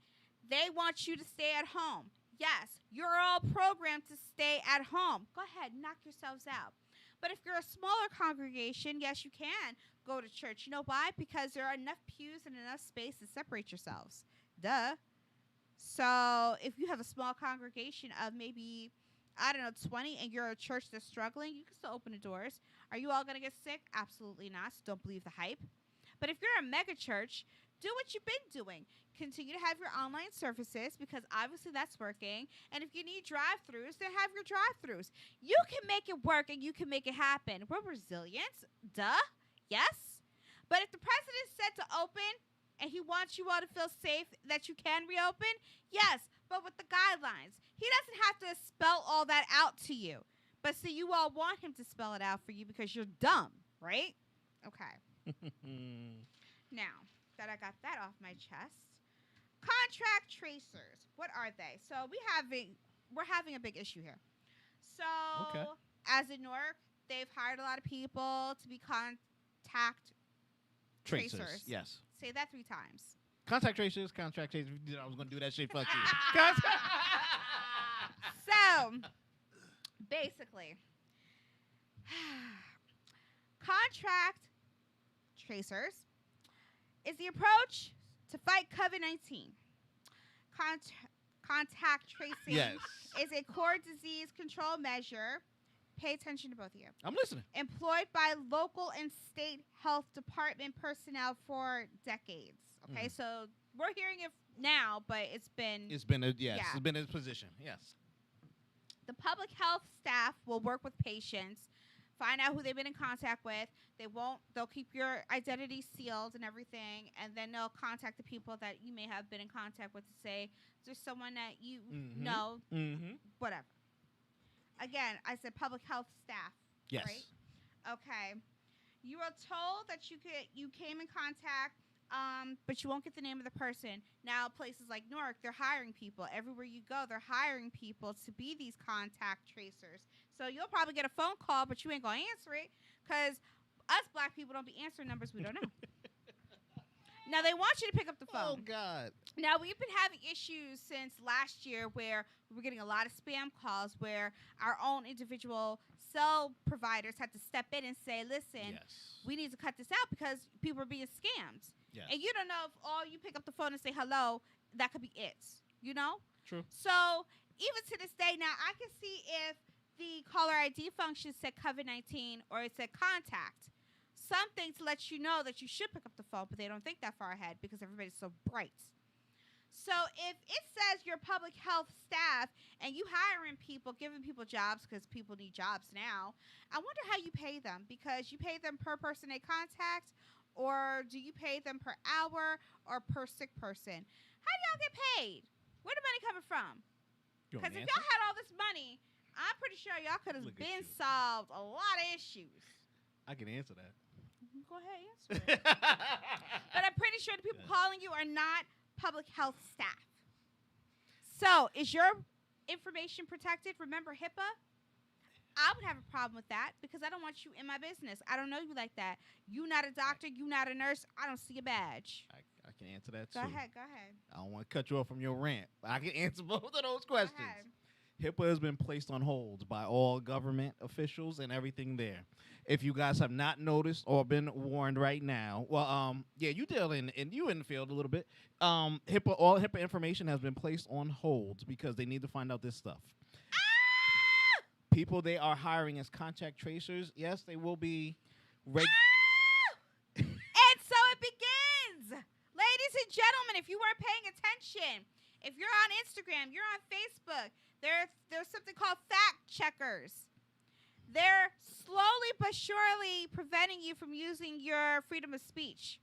they want you to stay at home. Yes, you're all programmed to stay at home. Go ahead, knock yourselves out. But if you're a smaller congregation, yes, you can go to church. You know why? Because there are enough pews and enough space to separate yourselves. Duh. So if you have a small congregation of maybe, 20, and you're a church that's struggling, you can still open the doors. Are you all going to get sick? Absolutely not. So don't believe the hype. But if you're a mega church, do what you've been doing. Continue to have your online services because obviously that's working. And if you need drive-thrus, then have your drive-thrus. You can make it work and you can make it happen. We're resilient. Duh. Yes. But if the president said to open and he wants you all to feel safe that you can reopen, yes, but with the guidelines. He doesn't have to spell all that out to you. But see, you all want him to spell it out for you because you're dumb, right? Okay. Now that I got that off my chest, contract tracers. What are they? So we're having a big issue here. So as in Newark, they've hired a lot of people to be contact tracers. Yes. Say that 3 times. Contact tracers. I was going to do that shit. Fuck you. So, basically, contract tracers is the approach to fight COVID-19. Contact tracing is a core disease control measure. Pay attention to both of you. I'm listening. Employed by local and state health department personnel for decades. Okay, so we're hearing it now, but it's been it's been its position. Yes. The public health staff will work with patients, find out who they've been in contact with. They'll keep your identity sealed and everything, and then they'll contact the people that you may have been in contact with to say, is there someone that you know, whatever. Again, I said public health staff. Yes. Right? Okay. You are told that you came in contact, but you won't get the name of the person. Now, places like Newark, they're hiring people. Everywhere you go, they're hiring people to be these contact tracers. So you'll probably get a phone call, but you ain't going to answer it because us black people don't be answering numbers we don't know. Now, they want you to pick up the phone. Oh, God. Now, we've been having issues since last year where we were getting a lot of spam calls where our own individual cell providers had to step in and say, listen, we need to cut this out because people are being scammed. Yes. And you don't know if all you pick up the phone and say hello, that could be it, you know? True. So even to this day now, I can see if the caller ID function said COVID-19 or it said contact. Something to let you know that you should pick up the phone, but they don't think that far ahead because everybody's so bright. So if it says you're public health staff and you hiring people, giving people jobs because people need jobs now, I wonder how you pay them because you pay them per person they contact or do you pay them per hour or per sick person? How do y'all get paid? Where the money coming from? Because if y'all had all this money, I'm pretty sure y'all could have been solved a lot of issues. I can answer that. Go ahead, answer it. But I'm pretty sure the people calling you are not public health staff. So, is your information protected? Remember HIPAA? I would have a problem with that because I don't want you in my business. I don't know you like that. You not a doctor. You not a nurse. I don't see a badge. I can answer that Go too. ahead. I don't want to cut you off from your rant, but I can answer both of those questions. HIPAA has been placed on hold by all government officials and everything there. If you guys have not noticed or been warned right now, you deal in you in the field a little bit. All HIPAA information has been placed on hold because they need to find out this stuff. People they are hiring as contact tracers, yes, they will be. And so it begins, ladies and gentlemen. If you weren't paying attention, if you're on Instagram, you're on Facebook. There's something called fact checkers. they're slowly but surely preventing you from using your freedom of speech.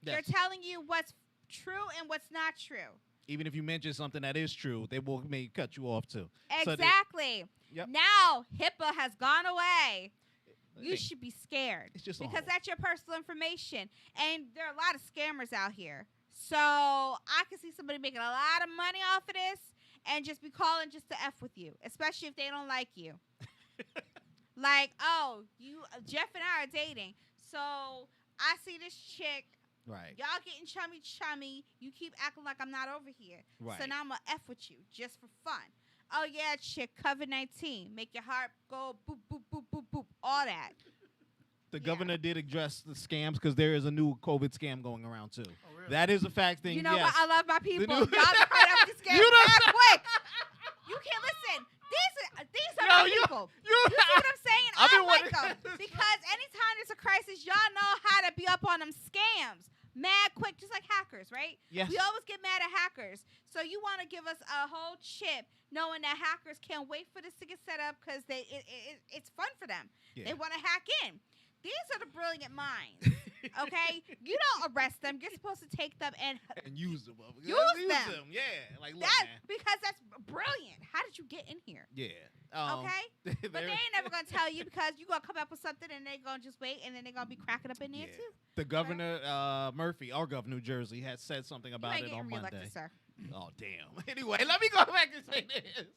They're Yes. telling you what's true and what's not true. Even if you mention something that is true, they will may cut you off too. So they- Exactly. Yep. Now HIPAA has gone away. You Hey, should be scared It's just a because whole- that's your personal information, and there are a lot of scammers out here. So I can see somebody making a lot of money off of this and just be calling just to F with you, especially if they don't like you. Like, oh, Jeff and I are dating, so I see this chick. right. Y'all getting chummy. You keep acting like I'm not over here. Right. So now I'm going to F with you just for fun. Oh, yeah, chick, COVID-19. Make your heart go boop, boop, boop, boop, boop. All that. The Yeah. governor did address the scams because there is a new COVID scam going around too. Oh, really? That is a fact thing. You know yes. what? I love my people. new- Y'all can find out this game You done real said- quick. You can't listen. These are Yo, my you- people. You, You see what I'm saying? I've been I like wanting- them because anytime there's a crisis, y'all know how to be up on them scams. Mad quick, just like hackers, right? Yes. We always get mad at hackers. So you want to give us a whole chip knowing that hackers can't wait for this to get set up because it's fun for them. Yeah. They want to hack in. These are the brilliant minds, okay? You don't arrest them. You're supposed to take them and and use them. Use them. Yeah. Like look, that man. because that's brilliant. How did you get in here? Yeah. Okay? But they ain't never gonna tell you because you gonna come up with something and they gonna just wait and then they gonna be cracking up in there Yeah. too. The governor, Murphy, our governor, New Jersey, had said something You about ain't it getting on reelected, Monday. sir. Oh damn. Anyway, let me go back and say this.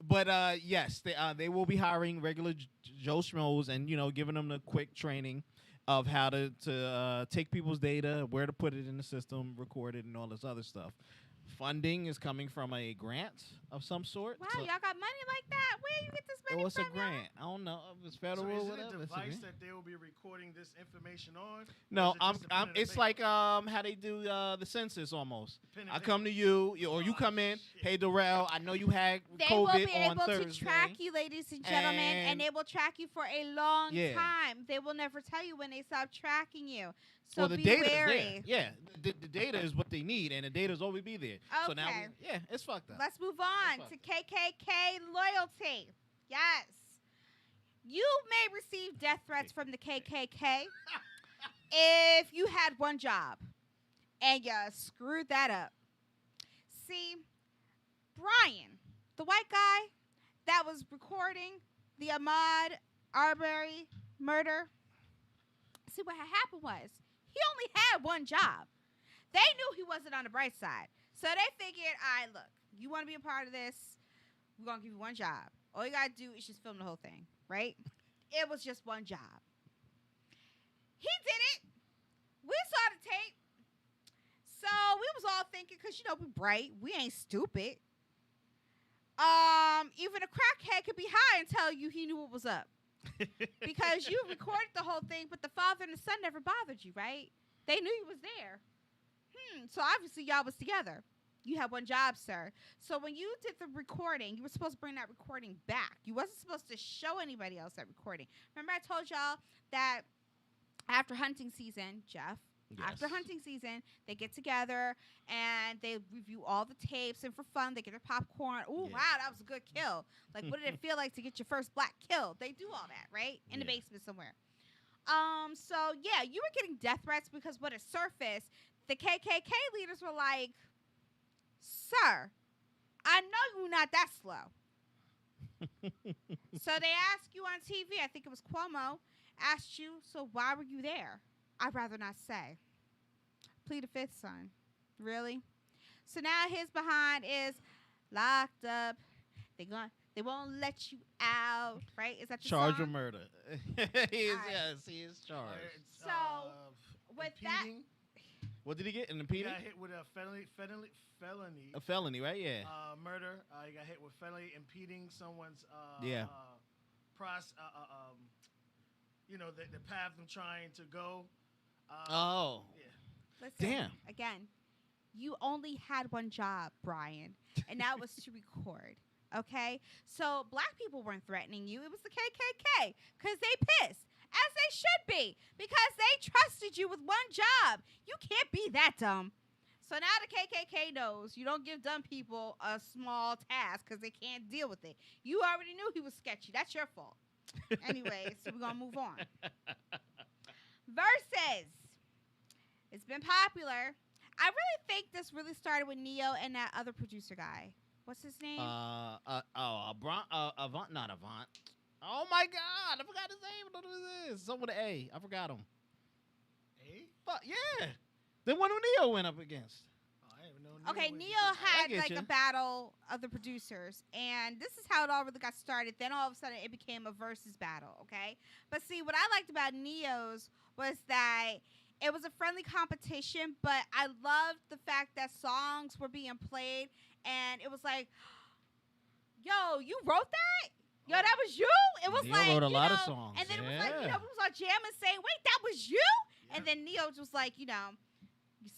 But yes, they will be hiring regular Joe Schmoes and giving them the quick training of how to take people's data, where to put it in the system, record it, and all this other stuff. Funding is coming from a grant of some sort. Wow, So- y'all got money like that? Where you get this money what's a from? y'all? grant? I don't know. If it's federal So or is it whatever. a it's a device grant. that they will be recording this information on? No, Or is it just a pen and a it's paper? like how they do the census almost. Pen and I paper. come to you, or you Oh, come in. shit. Hey, Darrell, I know you had They COVID will be on able Thursday. to track you, ladies and gentlemen, and And- they will track you for a long Yeah. time. They will never tell you when they stop tracking you. So Well, the be data wary. is there. Yeah, the data is what they need, and the data's always be there. So now, Okay. yeah, it's fucked up. Let's move on That's to KKK loyalty. Yes. You may receive death threats from the KKK if you had one job and you screwed that up. See, Brian, the white guy that was recording the Ahmaud Arbery murder, see what had happened was he only had one job. They knew he wasn't on the bright side. So they figured, all right, look, you want to be a part of this, we're going to give you one job. All you got to do is just film the whole thing, right? It was just one job. He did it. We saw the tape. So we was all thinking, because, we bright. We ain't stupid. Even a crackhead could be high and tell you he knew what was up. Because you recorded the whole thing, but the father and the son never bothered you, right? They knew you was there. So obviously y'all was together. You had one job, sir. So when you did the recording, you were supposed to bring that recording back. You wasn't supposed to show anybody else that recording. Remember I told y'all that after hunting season, Jeff, after Yes. hunting season, they get together and they review all the tapes, and for fun, they get their popcorn. Ooh, Yeah. wow, that was a good kill. Like, what did it feel like to get your first black kill? They do all that, right? In the Yeah. basement somewhere. So yeah, you were getting death threats because when it surfaced, the KKK leaders were like, "Sir, I know you're not that slow." So they asked you on TV, I think it was Cuomo, asked you, "So why were you there?" I'd rather not say. Plead the fifth, son. Really? So now his behind is locked up. They won't let you out, right? Is that the Charged song? with murder. He is, Alright. yes, he is charged. It's, So, with that- impeding. What did he get? An He impeding? got hit with a felony. A felony, right? Yeah. Murder. He got hit with felony impeding someone's Yeah. The path I'm trying to go. Oh. Yeah. Listen, Damn. again, you only had one job, Brian, and that was to record. Okay? So black people weren't threatening you. It was the KKK because they pissed, as they should be, because they trusted you with one job. You can't be that dumb. So now the KKK knows you don't give dumb people a small task because they can't deal with it. You already knew he was sketchy. That's your fault. Anyway, so we're going to move on. Versus. It's been popular. I really think this really started with Neo and that other producer guy. What's his name? Avant, not Avant. Oh my God, I forgot his name. What is this? Someone with an A. I forgot him. A? But yeah, the one who Neo went up against. Oh, I didn't know. Okay, went Neo against- had get like you. a battle of the producers, and this is how it all really got started. Then all of a sudden, it became a versus battle. Okay, but see, what I liked about Neo's was that it was a friendly competition, but I loved the fact that songs were being played, and it was like, "Yo, you wrote that? Yo, that was you?" It was Neo like wrote a you lot of know, songs, and then it was yeah. like we was all jamming, saying, "Wait, that was you?" Yeah. And then Neo was like,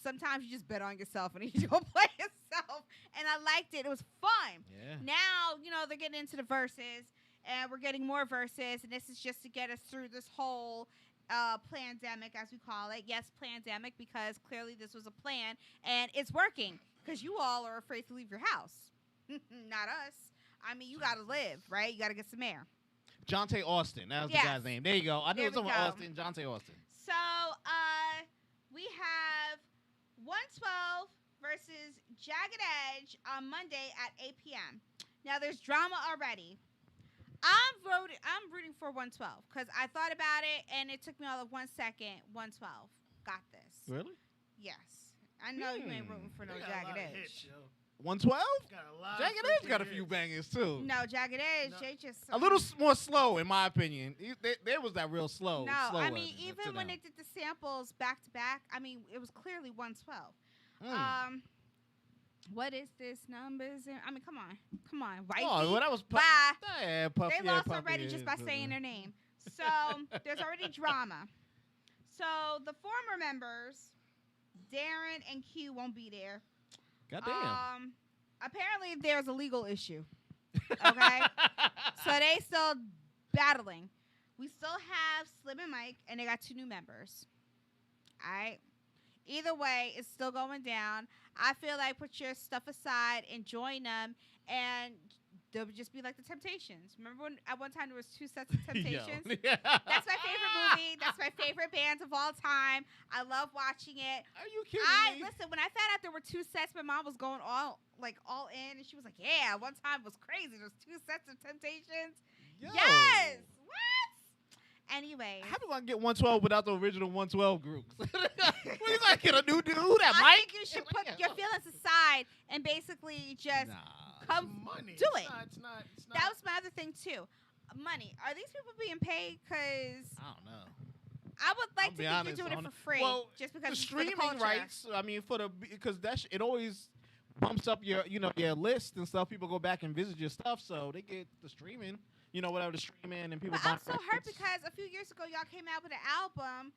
sometimes you just bet on yourself and you don't play yourself. And I liked it. It was fun. Yeah. Now, they're getting into the verses, and we're getting more verses, and this is just to get us through this whole pandemic, as we call it. Yes, pandemic, because clearly this was a plan, and it's working, because you all are afraid to leave your house. Not us. I mean, you got to live, right? You got to get some air. Jonte Austin. That was Yes. the guy's name. There you go. I knew There it was we someone go. Austin. Jonte Austin. So, we have 112 versus Jagged Edge on Monday at 8 p.m. Now, there's drama already. I'm rooting for 112 because I thought about it, and it took me all of 1 second. 112 got this. Really? Yes. I know you ain't rooting for no They got a lot Jagged of Edge. hits, yo. 112? Got a lot Jagged of Edge got a freaking few hits. bangers too. No, Jagged Edge, No. they just A little more slow, in my opinion. There was that real slow. No, slower I mean, to even when them. they did the samples back to back, I mean, it was clearly 112. Mm. What is this numbers? I mean, come on, wifey. Oh, well, that was Bye. Yeah, Puffy. They yeah, lost Puffy already is, just by saying their name. So there's already drama. So the former members, Darren and Q, won't be there. Goddamn. Apparently there's a legal issue. Okay, so they still battling. We still have Slim and Mike, and they got 2 new members. All right. Either way, it's still going down. I feel like put your stuff aside and join them, and they'll just be like the Temptations. Remember when at one time there was 2 sets of Temptations? That's my favorite movie. That's my favorite band of all time. I love watching it. Are you kidding me? Listen, when I found out there were 2 sets, my mom was going all in, and she was like, "Yeah, one time was crazy. There's 2 sets of Temptations." Yo. Yes. What? Anyway, How we gonna get 112 without the original 112 groups? We gonna get a new dude that I Mike? think you should put your feelings aside and basically just Nah. come. Money. Do It's it. Not, it's not. That was my other thing too. Money. Are these people being paid? Because I don't know. I would like I'll to be think honest, you're doing on it the- for free, well, just because The it's for the streaming culture. rights. I mean, because it always bumps up your your list and stuff. People go back and visit your stuff, so they get the streaming. Whatever the streaming and people. But I'm buy so hurt rights. because a few years ago y'all came out with an album,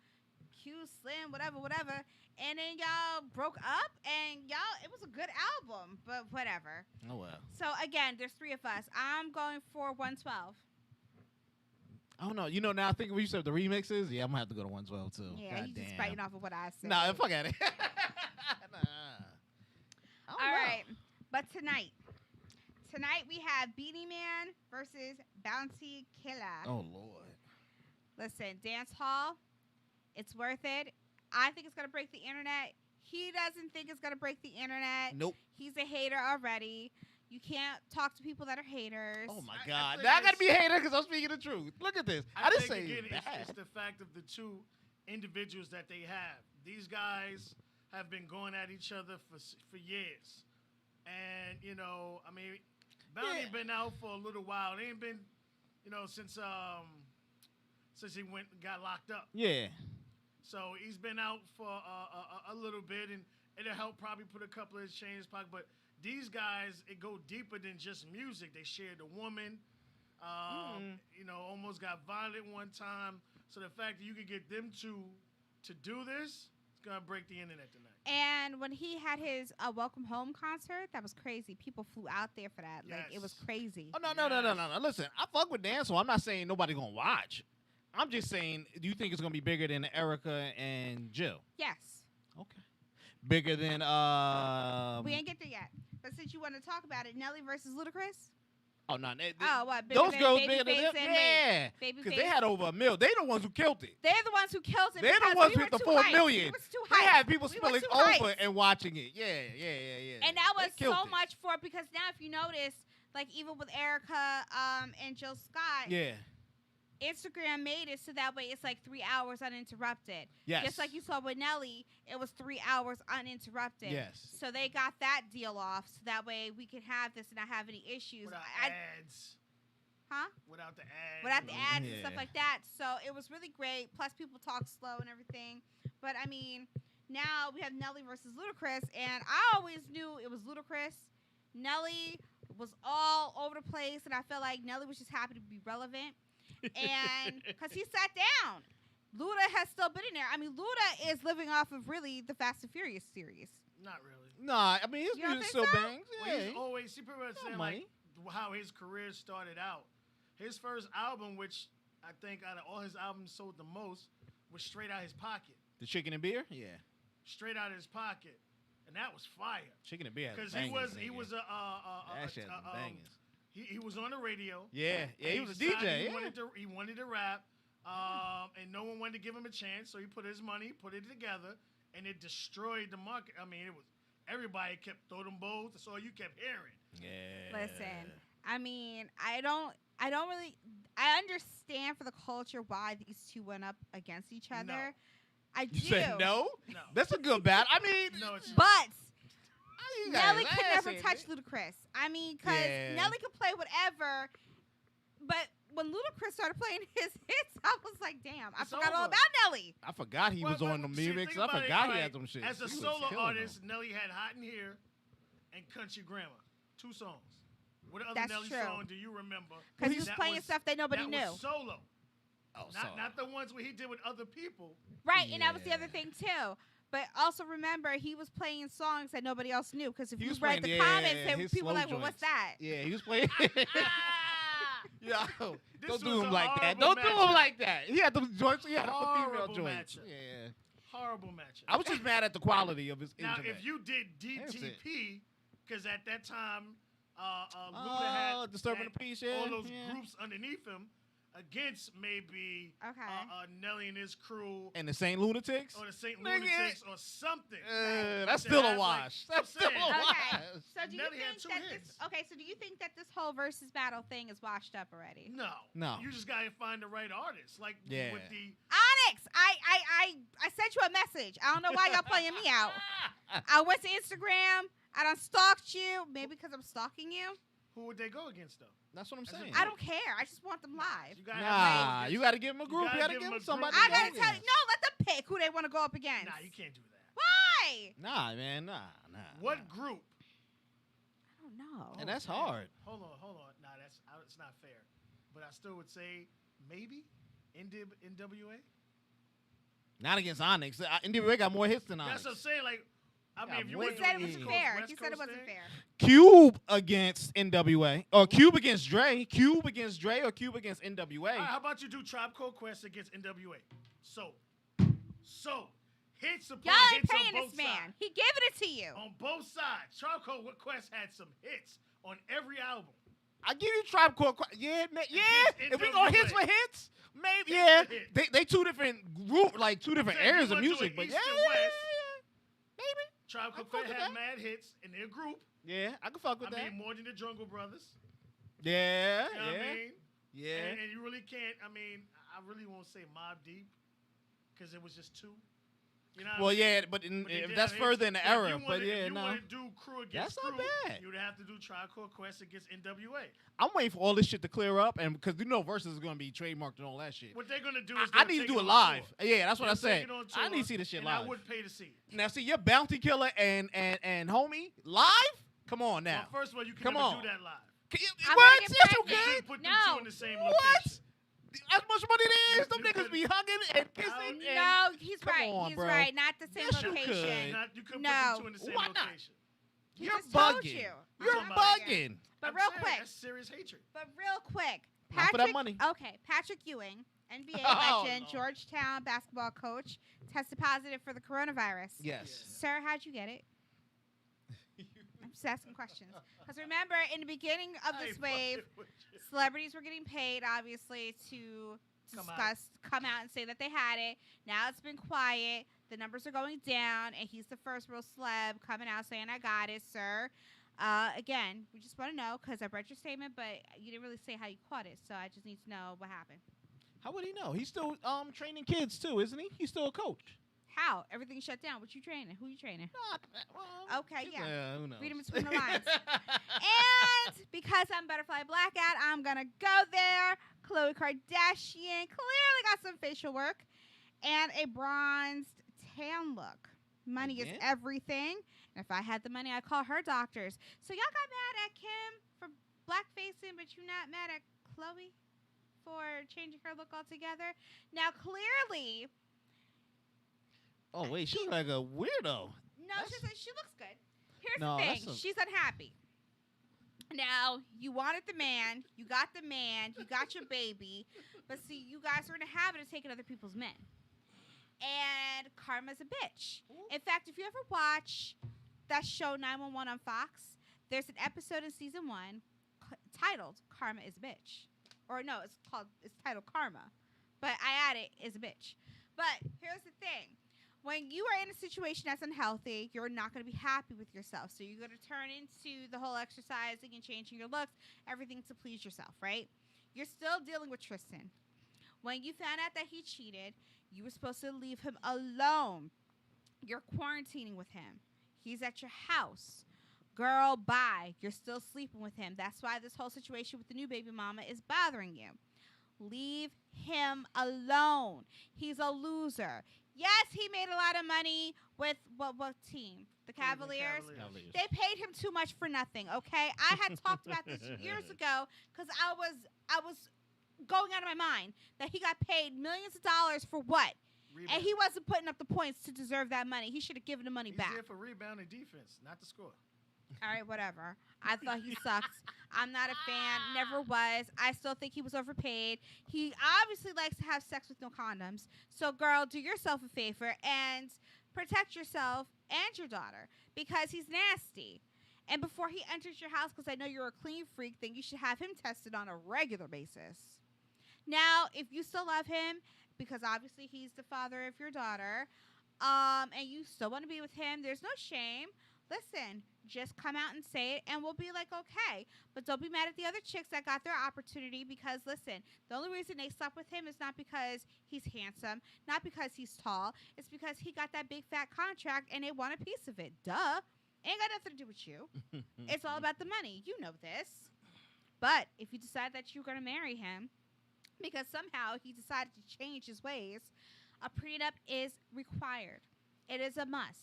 Q, Slim, whatever, and then y'all broke up, and it was a good album, but whatever. Oh well. So again, there's 3 of us. I'm going for 112. I don't know. Now I think we said the remixes. Yeah, I'm gonna have to go to 112 too. Yeah, God you just damn. biting off of what I said. Nah, fuck at it. Nah. I don't All know. right, but tonight we have Beanie Man versus Bounty Killer. Oh Lord. Listen, dance hall, it's worth it. I think it's gonna break the internet. He doesn't think it's gonna break the internet. Nope. He's a hater already. You can't talk to people that are haters. Oh my I God. think Now I gotta it's- be a hater because I'm speaking the truth. Look at this. I didn't think say again, it's bad. it's the fact of the 2 individuals that they have. These guys have been going at each other for years, and I mean, Bounty Yeah. been out for a little while. They ain't been, since he got locked up. Yeah. So he's been out for a little bit, and it'll help probably put a couple of changes in his pocket. But these guys, it go deeper than just music. They shared a woman, almost got violent one time. So the fact that you could get them two to do this, it's gonna break the internet tonight. And when he had his Welcome Home concert, that was crazy. People flew out there for that. Like, it was Yes. crazy. Oh no. Listen, I fuck with dancehall. I'm not saying nobody gonna watch. I'm just saying, do you think it's gonna be bigger than Erica and Jill? Yes. Okay. Bigger than We ain't get there yet. But since you want to talk about it, Nelly versus Ludacris. Oh no, What? Bigger those than girls bigger than Babyface them. and Yeah, Babyface? because they had over $1 million. They the ones who killed it. They're the ones who killed it. They're the because ones we with were the too 4 hyped. million. We was too They hyped. had people We were spilling too over hyped. and watching it. Yeah. And that was They killed so it. much for because now if you notice, like even with Erica and Jill Scott, Yeah. Instagram made it so that way it's like 3 hours uninterrupted. Yes. Just like you saw with Nelly, it was 3 hours uninterrupted. Yes. So they got that deal off so that way we could have this and not have any issues. Without ads. Huh? Without the ads. Without the ads and Yeah. stuff like that. So it was really great. Plus people talk slow and everything. But I mean, now we have Nelly versus Ludacris, and I always knew it was Ludacris. Nelly was all over the place, and I felt like Nelly was just happy to be relevant. And because he sat down, Luda has still been in there. I mean, Luda is living off of really the Fast and Furious series. Not really. Nah, I mean his You don't music think still so? bangs. Well, Yeah. he's always, people were saying like how his career started out. His first album, which I think out of all his albums sold the most, was straight out his pocket. The Chicken and Beer. Yeah. Straight out of his pocket, and that was fire. Chicken and Beer. Because he was That shit had some bangers. He was on the radio. Yeah, he was a decided DJ. He Yeah. wanted to rap, and no one wanted to give him a chance. So he put his money, put it together, and it destroyed the market. I mean, it was everybody kept throwing them bowls. That's all you kept hearing. Yeah. Listen, I mean, I understand for the culture why these two went up against each other. No. I do. You said no? No. That's a good battle. I mean, No, it's But you guys Nelly could never assing touch it. Ludacris. I mean, because Yeah. Nelly could play whatever, but when Ludacris started playing his hits, I was like, damn, I It's forgot all over. about Nelly. I forgot he was on the see, lyrics. think I about it, forgot he like, had some shit. As a He was solo killing artist, them. Nelly had Hot in Here and Country Grammar. 2 songs. What other That's Nelly true. song do you remember? Because he was that playing stuff that nobody that knew. was solo. Oh, Not the ones where he did with other people. Right, and that was the Yeah. other thing, too. But also remember, he was playing songs that nobody else knew. Because if He you was read playing, the comments, yeah, they- his people were slow like, well, what's joints. that? Yeah, he was playing. Yo, don't was do him a like that. horrible Don't do him matchup. like that. He had them joints. He had them female Horrible joints. matchup. Yeah. Horrible matchup. I was just mad at the quality of his Now, internet. if you did That's it. DTP, because at that time, Luda had Disturbing had the Peace, yeah. all those yeah. groups underneath him against maybe Okay. Nelly and his crew And the St. Lunatics. or the St. Nigga. Lunatics or something. That's To still a have, like, wash. I'm That's still a saying. wash. Okay. So do you Nelly had think 2 that hits. this? Okay, so do you think that this whole versus battle thing is washed up already? No. You just gotta find the right artist. Like Yeah. with the Onyx, I sent you a message. I don't know why y'all playing me out. I went to Instagram. I done stalked you. Maybe because I'm stalking you. who would they go against though? That's what I'm That's a saying. I don't care. I just want them live. You gotta Nah, have you got to give him a group. You got to give him somebody. I to gotta go tell you. against. No, let them pick who they want to go up against. Nah, you can't do that. Why? Nah, man. Nah. What nah. group? I don't know. And that's man. hard. Hold on. Nah, it's not fair. But I still would say maybe NWA. Not against Onyx. NWA got more hits than Onyx. That's what I'm saying. Like, I mean, Yeah, if you wait. want He to said it do wasn't East fair. Coast, He West said it Coast wasn't thing, fair. Cube against NWA. Or Cube against Dre. Cube against Dre or Cube against NWA. All right, how about you do Tribe Called Quest against NWA? So hits upon Y'all ain't hits on paying both this man. sides. He giving it to you. On both sides, Tribe Called Quest had some hits on every album. I give you Tribe Called Quest. Yeah, man. Yeah. Against If we go hits NWA. for hits, maybe. Hits Yeah. for hits. They two different group, like two different saying, areas you of wanna do music, it but East yeah, and yeah, West. maybe. Tribe I Called fuck Quest with had that. mad hits in their group. Yeah, I can fuck with I that. mean, more than the Jungle Brothers. Yeah, You know what I mean? yeah. And you really can't. I mean, I really won't say Mob Deep because it was just 2. You know what I Well, mean? yeah, but But they if did that's have further hits. in the If era, you but wanna- yeah, if you no. want to do crew against That's not crew, bad. you would have to do Tribe Called Quest against NWA. I'm waiting for all this shit to clear up, and because verses is gonna be trademarked and all that shit. What they're gonna do is I they'll need to take do it on live. tour. Yeah, that's what I They'll take said. it on I tour, need to see this shit and live. I would pay to see it. Now, see your Bounty Killer and homie live. Come on now. Well, first of all, you can Come never on. do that live. I'm What? gonna get Yes, you pregnant. You can. couldn't put them No. two in the same What? location. As much money it is, them You niggas couldn't- be hugging and kissing. and- No, he's Come right. on, He's bro. right. Not the same Yes, you location. could. You couldn't No. put them two in the same Why not? location. He You're just told bugging. you. You're I'm bugging. But I'm real saying, quick. That's serious hatred. But real quick, Not for that money. Okay, Patrick Ewing, NBA Oh, legend, Lord. Georgetown basketball coach, tested positive for the coronavirus. Yes. Sir, how'd you get it? I'm just asking questions. Because remember, in the beginning of I this ain't wave, fucking with you. celebrities were getting paid, obviously, to come out and say that they had it. Now it's been quiet. The numbers are going down, and he's the first real celeb coming out saying, I got it, sir. Again, we just want to know, because I read your statement, but you didn't really say how you caught it, so I just need to know what happened. How would he know? He's still training kids too, isn't he? He's still a coach. How? Everything shut down. What you training? Who you training? Well, Okay, yeah. Who knows? Read in between the lines. And because I'm Butterfly Blackout, I'm going to go there. Khloe Kardashian clearly got some facial work and a bronzed tan look. Money is Again? everything. And if I had the money, I'd call her doctors. So y'all got mad at Kim for blackfacing, but you're not mad at Khloe for changing her look altogether? Now, clearly... Oh wait, she's like a weirdo. No, she looks good. Here's No, the thing. that's She's unhappy. Now, you wanted the man. You got the man. You got your baby. But see, you guys are in a habit of taking other people's men. And karma's a bitch. In fact, if you ever watch that show 911 on Fox, there's an episode in season 1 titled Karma is a Bitch. Or no, it's titled Karma. But I added is a bitch. But here's the thing. When you are in a situation that's unhealthy, you're not going to be happy with yourself. So you're going to turn into the whole exercising and changing your looks, everything to please yourself, right? You're still dealing with Tristan. When you found out that he cheated, you were supposed to leave him alone. You're quarantining with him. He's at your house. Girl, bye. You're still sleeping with him. That's why this whole situation with the new baby mama is bothering you. Leave him alone. He's a loser. Yes, he made a lot of money with what team? The Cavaliers? Cavaliers. They paid him too much for nothing, okay? I had talked about this years ago because I was going out of my mind that he got paid millions of dollars for what? Rebound. And he wasn't putting up the points to deserve that money. He should have given the money He's back. there for rebound and defense, not to score. All right, whatever. I thought he sucked. I'm not a fan. Never was. I still think he was overpaid. He obviously likes to have sex with no condoms. So, girl, do yourself a favor and protect yourself and your daughter because he's nasty. And before he enters your house, because I know you're a clean freak, then you should have him tested on a regular basis. Now, if you still love him, because obviously he's the father of your daughter, and you still want to be with him, there's no shame. Listen, just come out and say it, and we'll be like, okay. But don't be mad at the other chicks that got their opportunity because, listen, the only reason they slept with him is not because he's handsome, not because he's tall. It's because he got that big, fat contract, and they want a piece of it. Duh. Ain't got nothing to do with you. It's all about the money. You know this. But if you decide that you're going to marry him because somehow he decided to change his ways, a prenup is required. It is a must.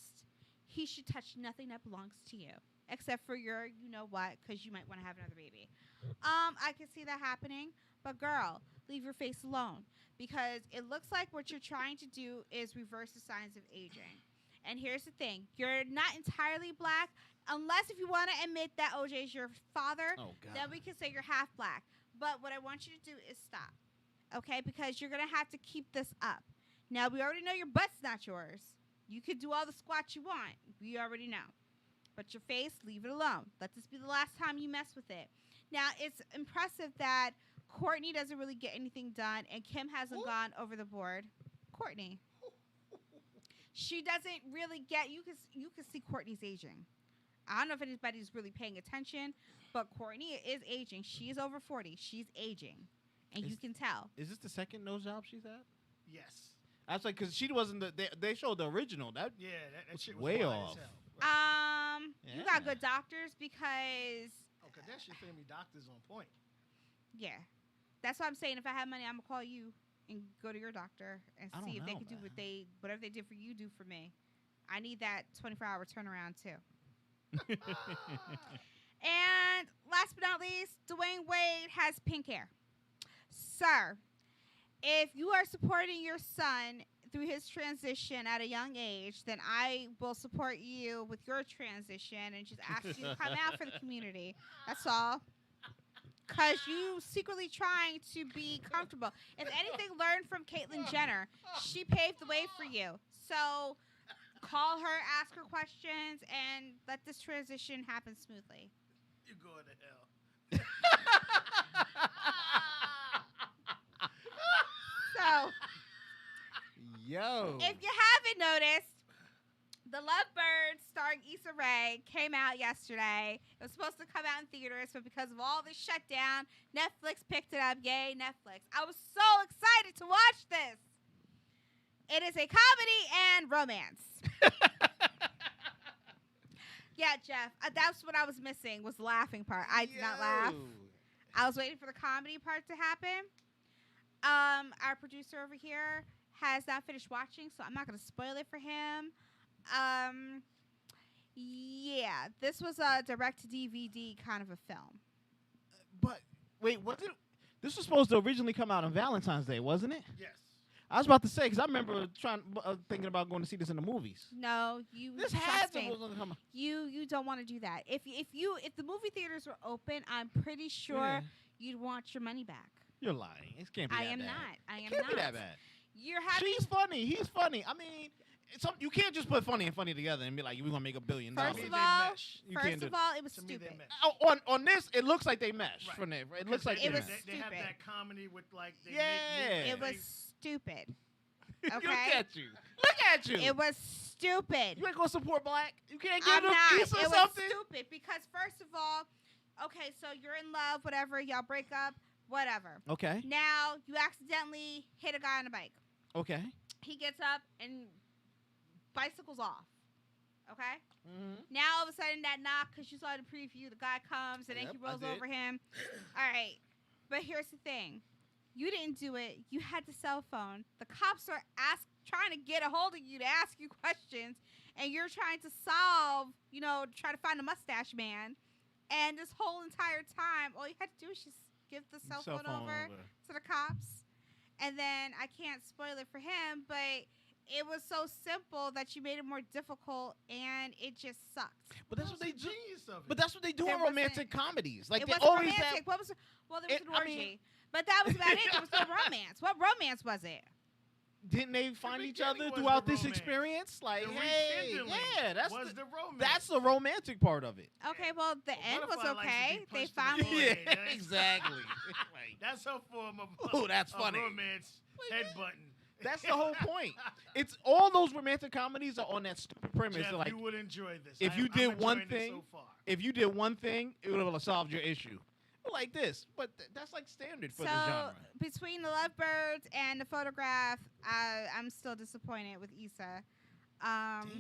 He should touch nothing that belongs to you, except for your, you know what, because you might want to have another baby. I can see that happening, but girl, leave your face alone, because it looks like what you're trying to do is reverse the signs of aging. And here's the thing. You're not entirely black, unless if you want to admit that OJ is your father, then we can say you're half black. But what I want you to do is stop, okay, because you're going to have to keep this up. Now, we already know your butt's not yours. You can do all the squats you want. We already know. But your face, leave it alone. Let this be the last time you mess with it. Now, it's impressive that Courtney doesn't really get anything done, and Kim hasn't gone over the board. Courtney. She doesn't really get... You can see Courtney's aging. I don't know if anybody's really paying attention, but Courtney is aging. She's over 40. She's aging. And you can tell. Is this the second nose job she's had? Yes. I was like, because she wasn't they showed the original. That Shit was way wild off. as hell. You got good doctors because... Okay, that shit family doctors on point. Yeah. That's why I'm saying if I have money, I'm going to call you and go to your doctor and see if they can do whatever they did for you, do for me. I need that 24-hour turnaround, too. And last but not least, Dwayne Wade has pink hair. Sir, if you are supporting your son through his transition at a young age, then I will support you with your transition and just ask you to come out for the community. That's all. Because you secretly trying to be comfortable. If anything, learn from Caitlyn Jenner. She paved the way for you. So call her, ask her questions, and let this transition happen smoothly. You going to hell. So, Yo. if you haven't noticed, The Lovebirds starring Issa Rae came out yesterday. It was supposed to come out in theaters, but because of all the shutdown, Netflix picked it up. Yay, Netflix. I was so excited to watch this. It is a comedy and romance. Yeah, Jeff, that's what I was missing, was the laughing part. I did not laugh. I was waiting for the comedy part to happen. Our producer over here has not finished watching, so I'm not going to spoil it for him. Yeah, this was a direct-to-DVD kind of a film. But wait, was it? This was supposed to originally come out on Valentine's Day, wasn't it? Yes. I was about to say, because I remember thinking about going to see this in the movies. No, you. This trust had to me. come. You don't want to do that. If the movie theaters were open, I'm pretty sure you'd want your money back. You're lying. It can't be that bad. I am not. It can't be that bad. You're having. She's funny. He's funny. I mean, you can't just put funny and funny together and be like, we're going to make $1 billion. First To me, of they all, mesh. You can't do First of all, it was To me, they stupid. mesh. On this, it looks like they mesh. Right. From there. It Because looks like they, It was they have stupid. that comedy with like they Yeah. make It was stupid. Look Okay. at you. Look at you. It was stupid. You ain't going to support black? You can't give I'm them not. Issa It was something? stupid because first of all, okay, so you're in love, whatever, y'all break up, whatever. Okay. Now you accidentally hit a guy on a bike. Okay. He gets up and bicycles off. Okay? Mm-hmm. Now all of a sudden that knock, because you saw the preview, the guy comes and then Yep, he I rolls did. over him. All right. But here's the thing. You didn't do it. You had the cell phone. The cops are trying to get a hold of you to ask you questions, and you're trying to solve, try to find a mustache man. And this whole entire time, all you had to do is just give the cell phone over to the cops. And then I can't spoil it for him, but it was so simple that you made it more difficult, and it just sucked. But that's what they do. Genius of it. But that's what they do There in romantic comedies. Like It they wasn't always romantic. have. There was It- an I orgy. mean- But that was about it. There was no romance. What romance was it? Didn't they find each beginning other was throughout the this romance. experience? Like, The hey, rekindling yeah, was the romance. that's the romantic part of it. Okay, well, the end was butterfly likes to okay. be They pushed to the finally. floor. Yeah, that's- exactly. Like, That's her form of Ooh, that's of funny. romance headbutting. that's the whole point. It's all those romantic comedies are on that stupid premise. Jeff, They're like, you would enjoy this. if you I'm did one enjoying it thing- so far. if you did one thing, it would have solved your issue. Like this, but that's like standard for So the genre. between the Lovebirds and the Photograph, I'm still disappointed with Issa. Damn.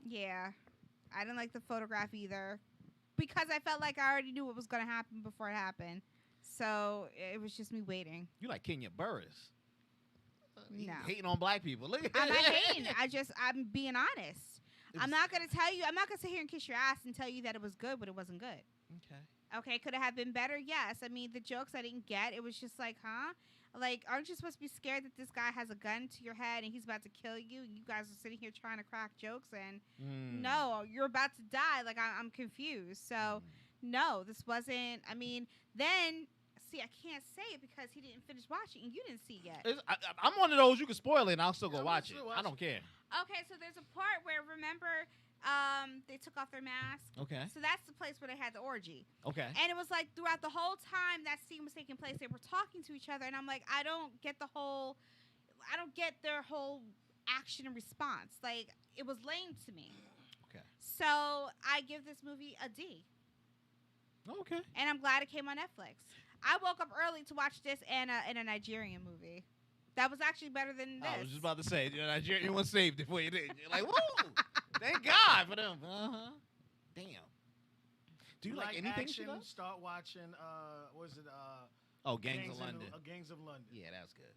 Yeah, I didn't like the Photograph either because I felt like I already knew what was going to happen before it happened. So it was just me waiting. You like Kenya Burris. You No. hating on black people. Look at I'm not hating. I'm being honest. It I'm was- not going to tell you. I'm not going to sit here and kiss your ass and tell you that it was good, but it wasn't good. Okay. Okay, could it have been better? Yes. I mean, the jokes I didn't get, it was just like, huh? Like, aren't you supposed to be scared that this guy has a gun to your head and he's about to kill you? And you guys are sitting here trying to crack jokes, and no, you're about to die. Like, I'm confused. So, no, this wasn't. I mean, then, see, I can't say it because he didn't finish watching and you didn't see yet. I'm one of those, you can spoil it and I'll still go Yeah, watch it. we'll still watch I don't care. Okay, so there's a part where, remember, they took off their mask. Okay. So that's the place where they had the orgy. Okay. And it was like throughout the whole time that scene was taking place, they were talking to each other, and I'm like, I don't get their whole action and response. Like, it was lame to me. Okay. So I give this movie a D, Okay. and I'm glad it came on Netflix. I woke up early to watch this and a Nigerian movie. That was actually better than this. I was just about to say, Nigerian one saved it for you, didn't you? Like, woo! Thank God for them. Damn. Do you like anything she action? does? Start watching. Was it? Oh, Gangs of London. Gangs of London. Yeah, that's good.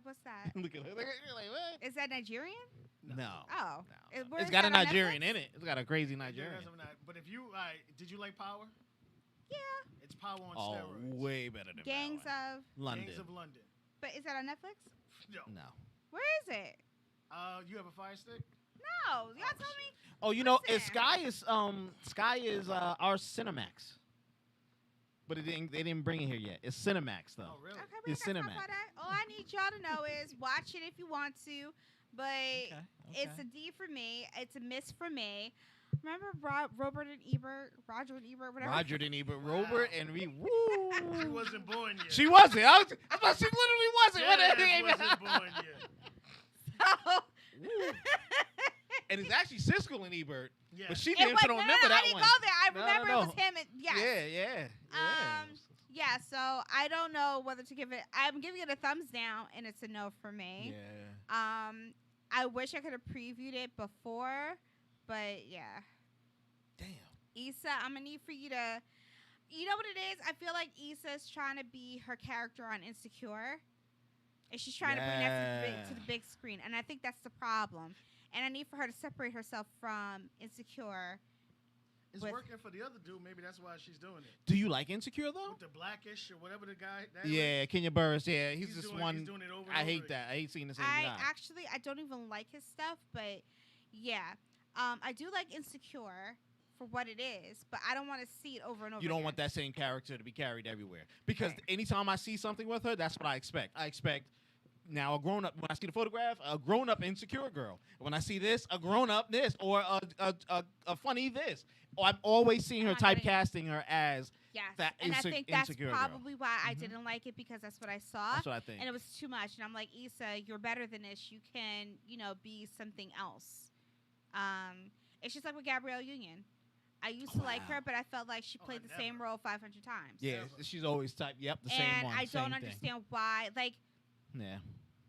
What's that? Look at her. Look at her. Like, what? Is that Nigerian? No. Oh. No. Where It's is got a that on Nigerian Netflix? in it. It's got a crazy Yeah, Nigerian. that's not- But if you, did you like Power? Yeah. It's Power on Oh, steroids. way better than Gangs that one. of. London. Gangs of London. But is that on Netflix? No. No. Where is it? You have a Fire Stick? No. Y'all tell me. Oh, you know, Listen. Sky is our Cinemax. But they didn't bring it here yet. It's Cinemax though. Oh, really? Okay, we It's ain't got time Cinemax. for that. All I need y'all to know is watch it if you want to. But it's a D for me. It's a miss for me. Remember Robert and Ebert, Roger and Ebert, whatever. Roger and Ebert, Wow. Robert and Reed. Woo. She wasn't born yet. She wasn't. I thought she literally wasn't. Deadass wasn't born yet. So, Woo. And it's actually Siskel and Ebert. Yeah. But she it didn't was, remember I that didn't one. go there. I No, remember no. it was him. Yes. Yeah. Yeah, so I don't know whether to give it. I'm giving it a thumbs down, and it's a no for me. Yeah. I wish I could have previewed it before, but yeah. Damn. Issa, I'm gonna need for you to. You know what it is? I feel like Issa's trying to be her character on Insecure, and she's trying to bring that to the big screen, and I think that's the problem. And I need for her to separate herself from Insecure. It's working for the other dude. Maybe that's why she's doing it. Do you like Insecure though? With the Blackish or whatever the guy. Yeah, Kenya Burris. Yeah, he's just doing, one. He's doing it over I and hate over that. I hate seeing the same I guy. actually don't even like his stuff, but yeah, I do like Insecure for what it is, but I don't want to see it over and over. You don't again. want that same character to be carried everywhere because Right. anytime I see something with her, that's what I expect. I expect now a grown up. When I see the photograph, a grown up Insecure girl. When I see this, a grown up this, or a funny this. Or I'm always seeing her typecasting her as Yes, that and I think that's Insecure girl. probably why I Mhm. didn't like it because that's what I saw. That's what I think. And it was too much. And I'm like, Issa, you're better than this. You can, be something else. It's just like with Gabrielle Union. I used to like Wow. her, but I felt like she Oh, played the never. same role 500 times. Yeah, she's always typed. Yep, the and same one. I same don't thing. understand why. Like, Yeah.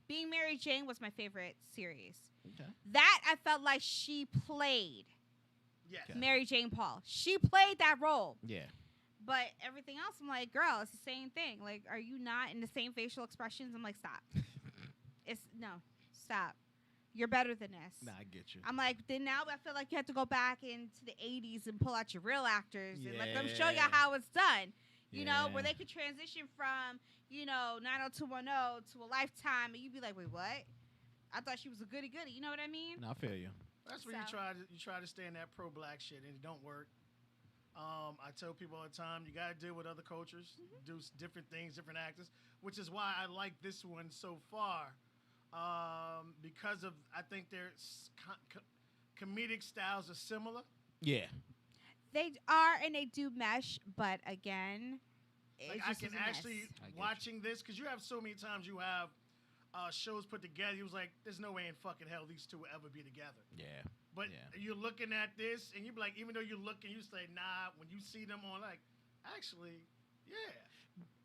Being Mary Jane was my favorite series. Okay. That I felt like she played Yes. Okay. Mary Jane Paul. She played that role. Yeah. But everything else, I'm like, girl, it's the same thing. Like, are you not in the same facial expressions? I'm like, stop. Stop. You're better than this. Nah, I get you. I'm like, then now I feel like you have to go back into the 80s and pull out your real actors and let them show you Yeah. how it's done. You know, where Yeah. they could transition from, 90210 to a Lifetime, and you'd be like, wait, what? I thought she was a goody goody. You know what I mean? No, I feel you. That's where you So- try to stay in that pro black shit and it don't work. I tell people all the time, you gotta deal with other cultures, do different things, different actors, which is why I like this one so far, because of I think their comedic styles are similar. Yeah. They are, and they do mesh, but again, Like it I just can is a mess. actually I get you. watching this because you have so many times you have shows put together. You was like, there's no way in fucking hell these two will ever be together. Yeah. But Yeah. you're looking at this, and you be like, even though you're looking, you say, nah. When you see them on, like, actually, yeah.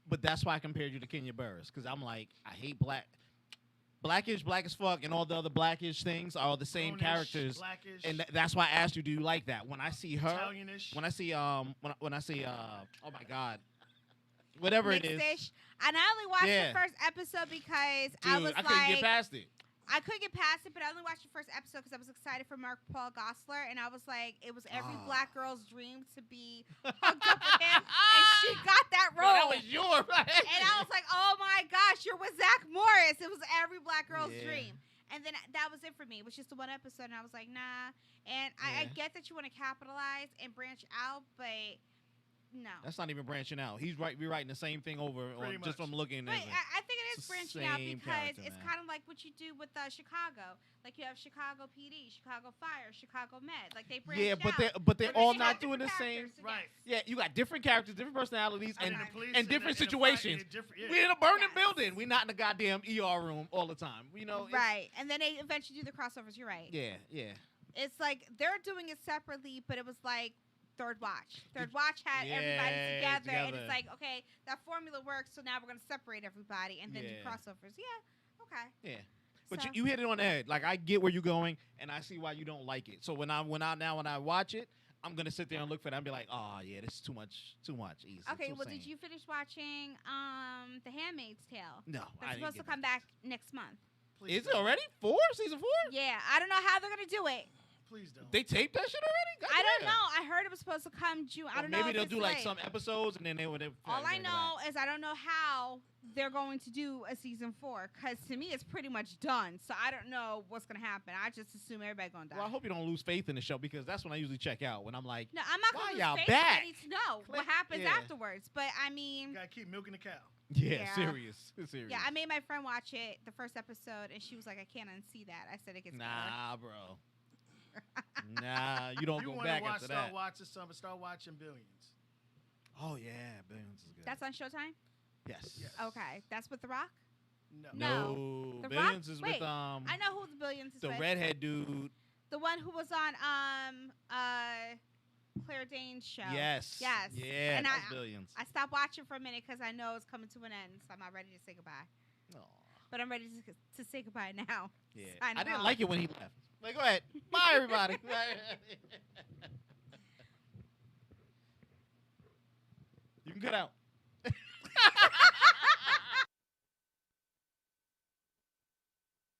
But that's why I compared you to Kenya Burris, because I'm like, I hate Blackish, Black as fuck, and all the other Blackish things are the same Brownish, characters. Blackish, And that's why I asked you, do you like that? When I see her, Italianish. when I see oh my God, whatever it is, Mixed-ish. And I only watched Yeah. the first episode because dude, I was couldn't like, get past it. I couldn't get past it, but I only watched the first episode because I was excited for Mark Paul Gosselaar, and I was like, it was every Ah. black girl's dream to be hooked up with him, and she got that Bro, role. that was your. And I was like, oh my gosh, you're with Zach Morris. It was every black girl's Yeah. dream. And then that was it for me. It was just the one episode, and I was like, nah. And I Yeah. get that you want to capitalize and branch out, but no. That's not even branching out. He's rewriting the same thing over Pretty just much. from looking But at it. I think it is It's the branching out same because character, it's man. kind of like what you do with Chicago. Like you have Chicago PD, Chicago Fire, Chicago Med. Like they branch Yeah, out. but they're But all they not have doing the different same. characters, Right. Yeah, you got different characters, different personalities, and the police and different the fight, situations. and different- yeah. We're in a burning Yes. building. We're not in a goddamn ER room all the time. You know, Right. And then they eventually do the crossovers. You're right. Yeah. It's like they're doing it separately, but it was like Third Watch. Third Watch had everybody Yeah, together, and together. it's like, okay, that formula works, so now we're going to separate everybody and then do Yeah. crossovers. Yeah. Okay. Yeah. But So- you hit it on the head. Like I get where you're going, and I see why you don't like it. So when I watch it, I'm gonna sit there and look for that and be like, oh yeah, this is too much. Easy. Okay, too well, same. did you finish watching The Handmaid's Tale? No, That's I didn't supposed to get come back next month. Please Is it don't. already season 4? Yeah, I don't know how they're gonna do it. Please don't. They taped that shit already? I don't Goddamn. know. I heard it was supposed to come June. I Or don't know. maybe if they'll it's do like late. some episodes and then they would. All I know is I don't know how they're going to do a season 4 because to me it's pretty much done. So I don't know what's gonna happen. I just assume everybody's gonna die. Well, I hope you don't lose faith in the show because that's when I usually check out. When I'm like, no, I'm not Why gonna y'all lose faith. back? I need to know what Click- happens yeah. afterwards. But I mean, You gotta keep milking the cow. Yeah, Yeah. serious. Serious. Yeah, I made my friend watch it, the first episode, and she was like, I can't unsee that. I said it gets better. Nah, bro. Nah, you don't You go want back to after start that. watching something? Start watching Billions. Oh yeah, Billions is good. That's on Showtime? yes. Yes. Okay. That's with The Rock? No. No. The Billions Rock? is Wait, with I know who the Billions is the with. redhead dude. The one who was on Claire Danes' show. Yes. Yes. Yeah, And that's I- Billions. I stopped watching for a minute because I know it's coming to an end, so I'm not ready to say goodbye. Aw. But I'm ready to say goodbye now. Yeah. Sign I didn't off. like it when he left. Like, go ahead. Bye, everybody. You can cut out.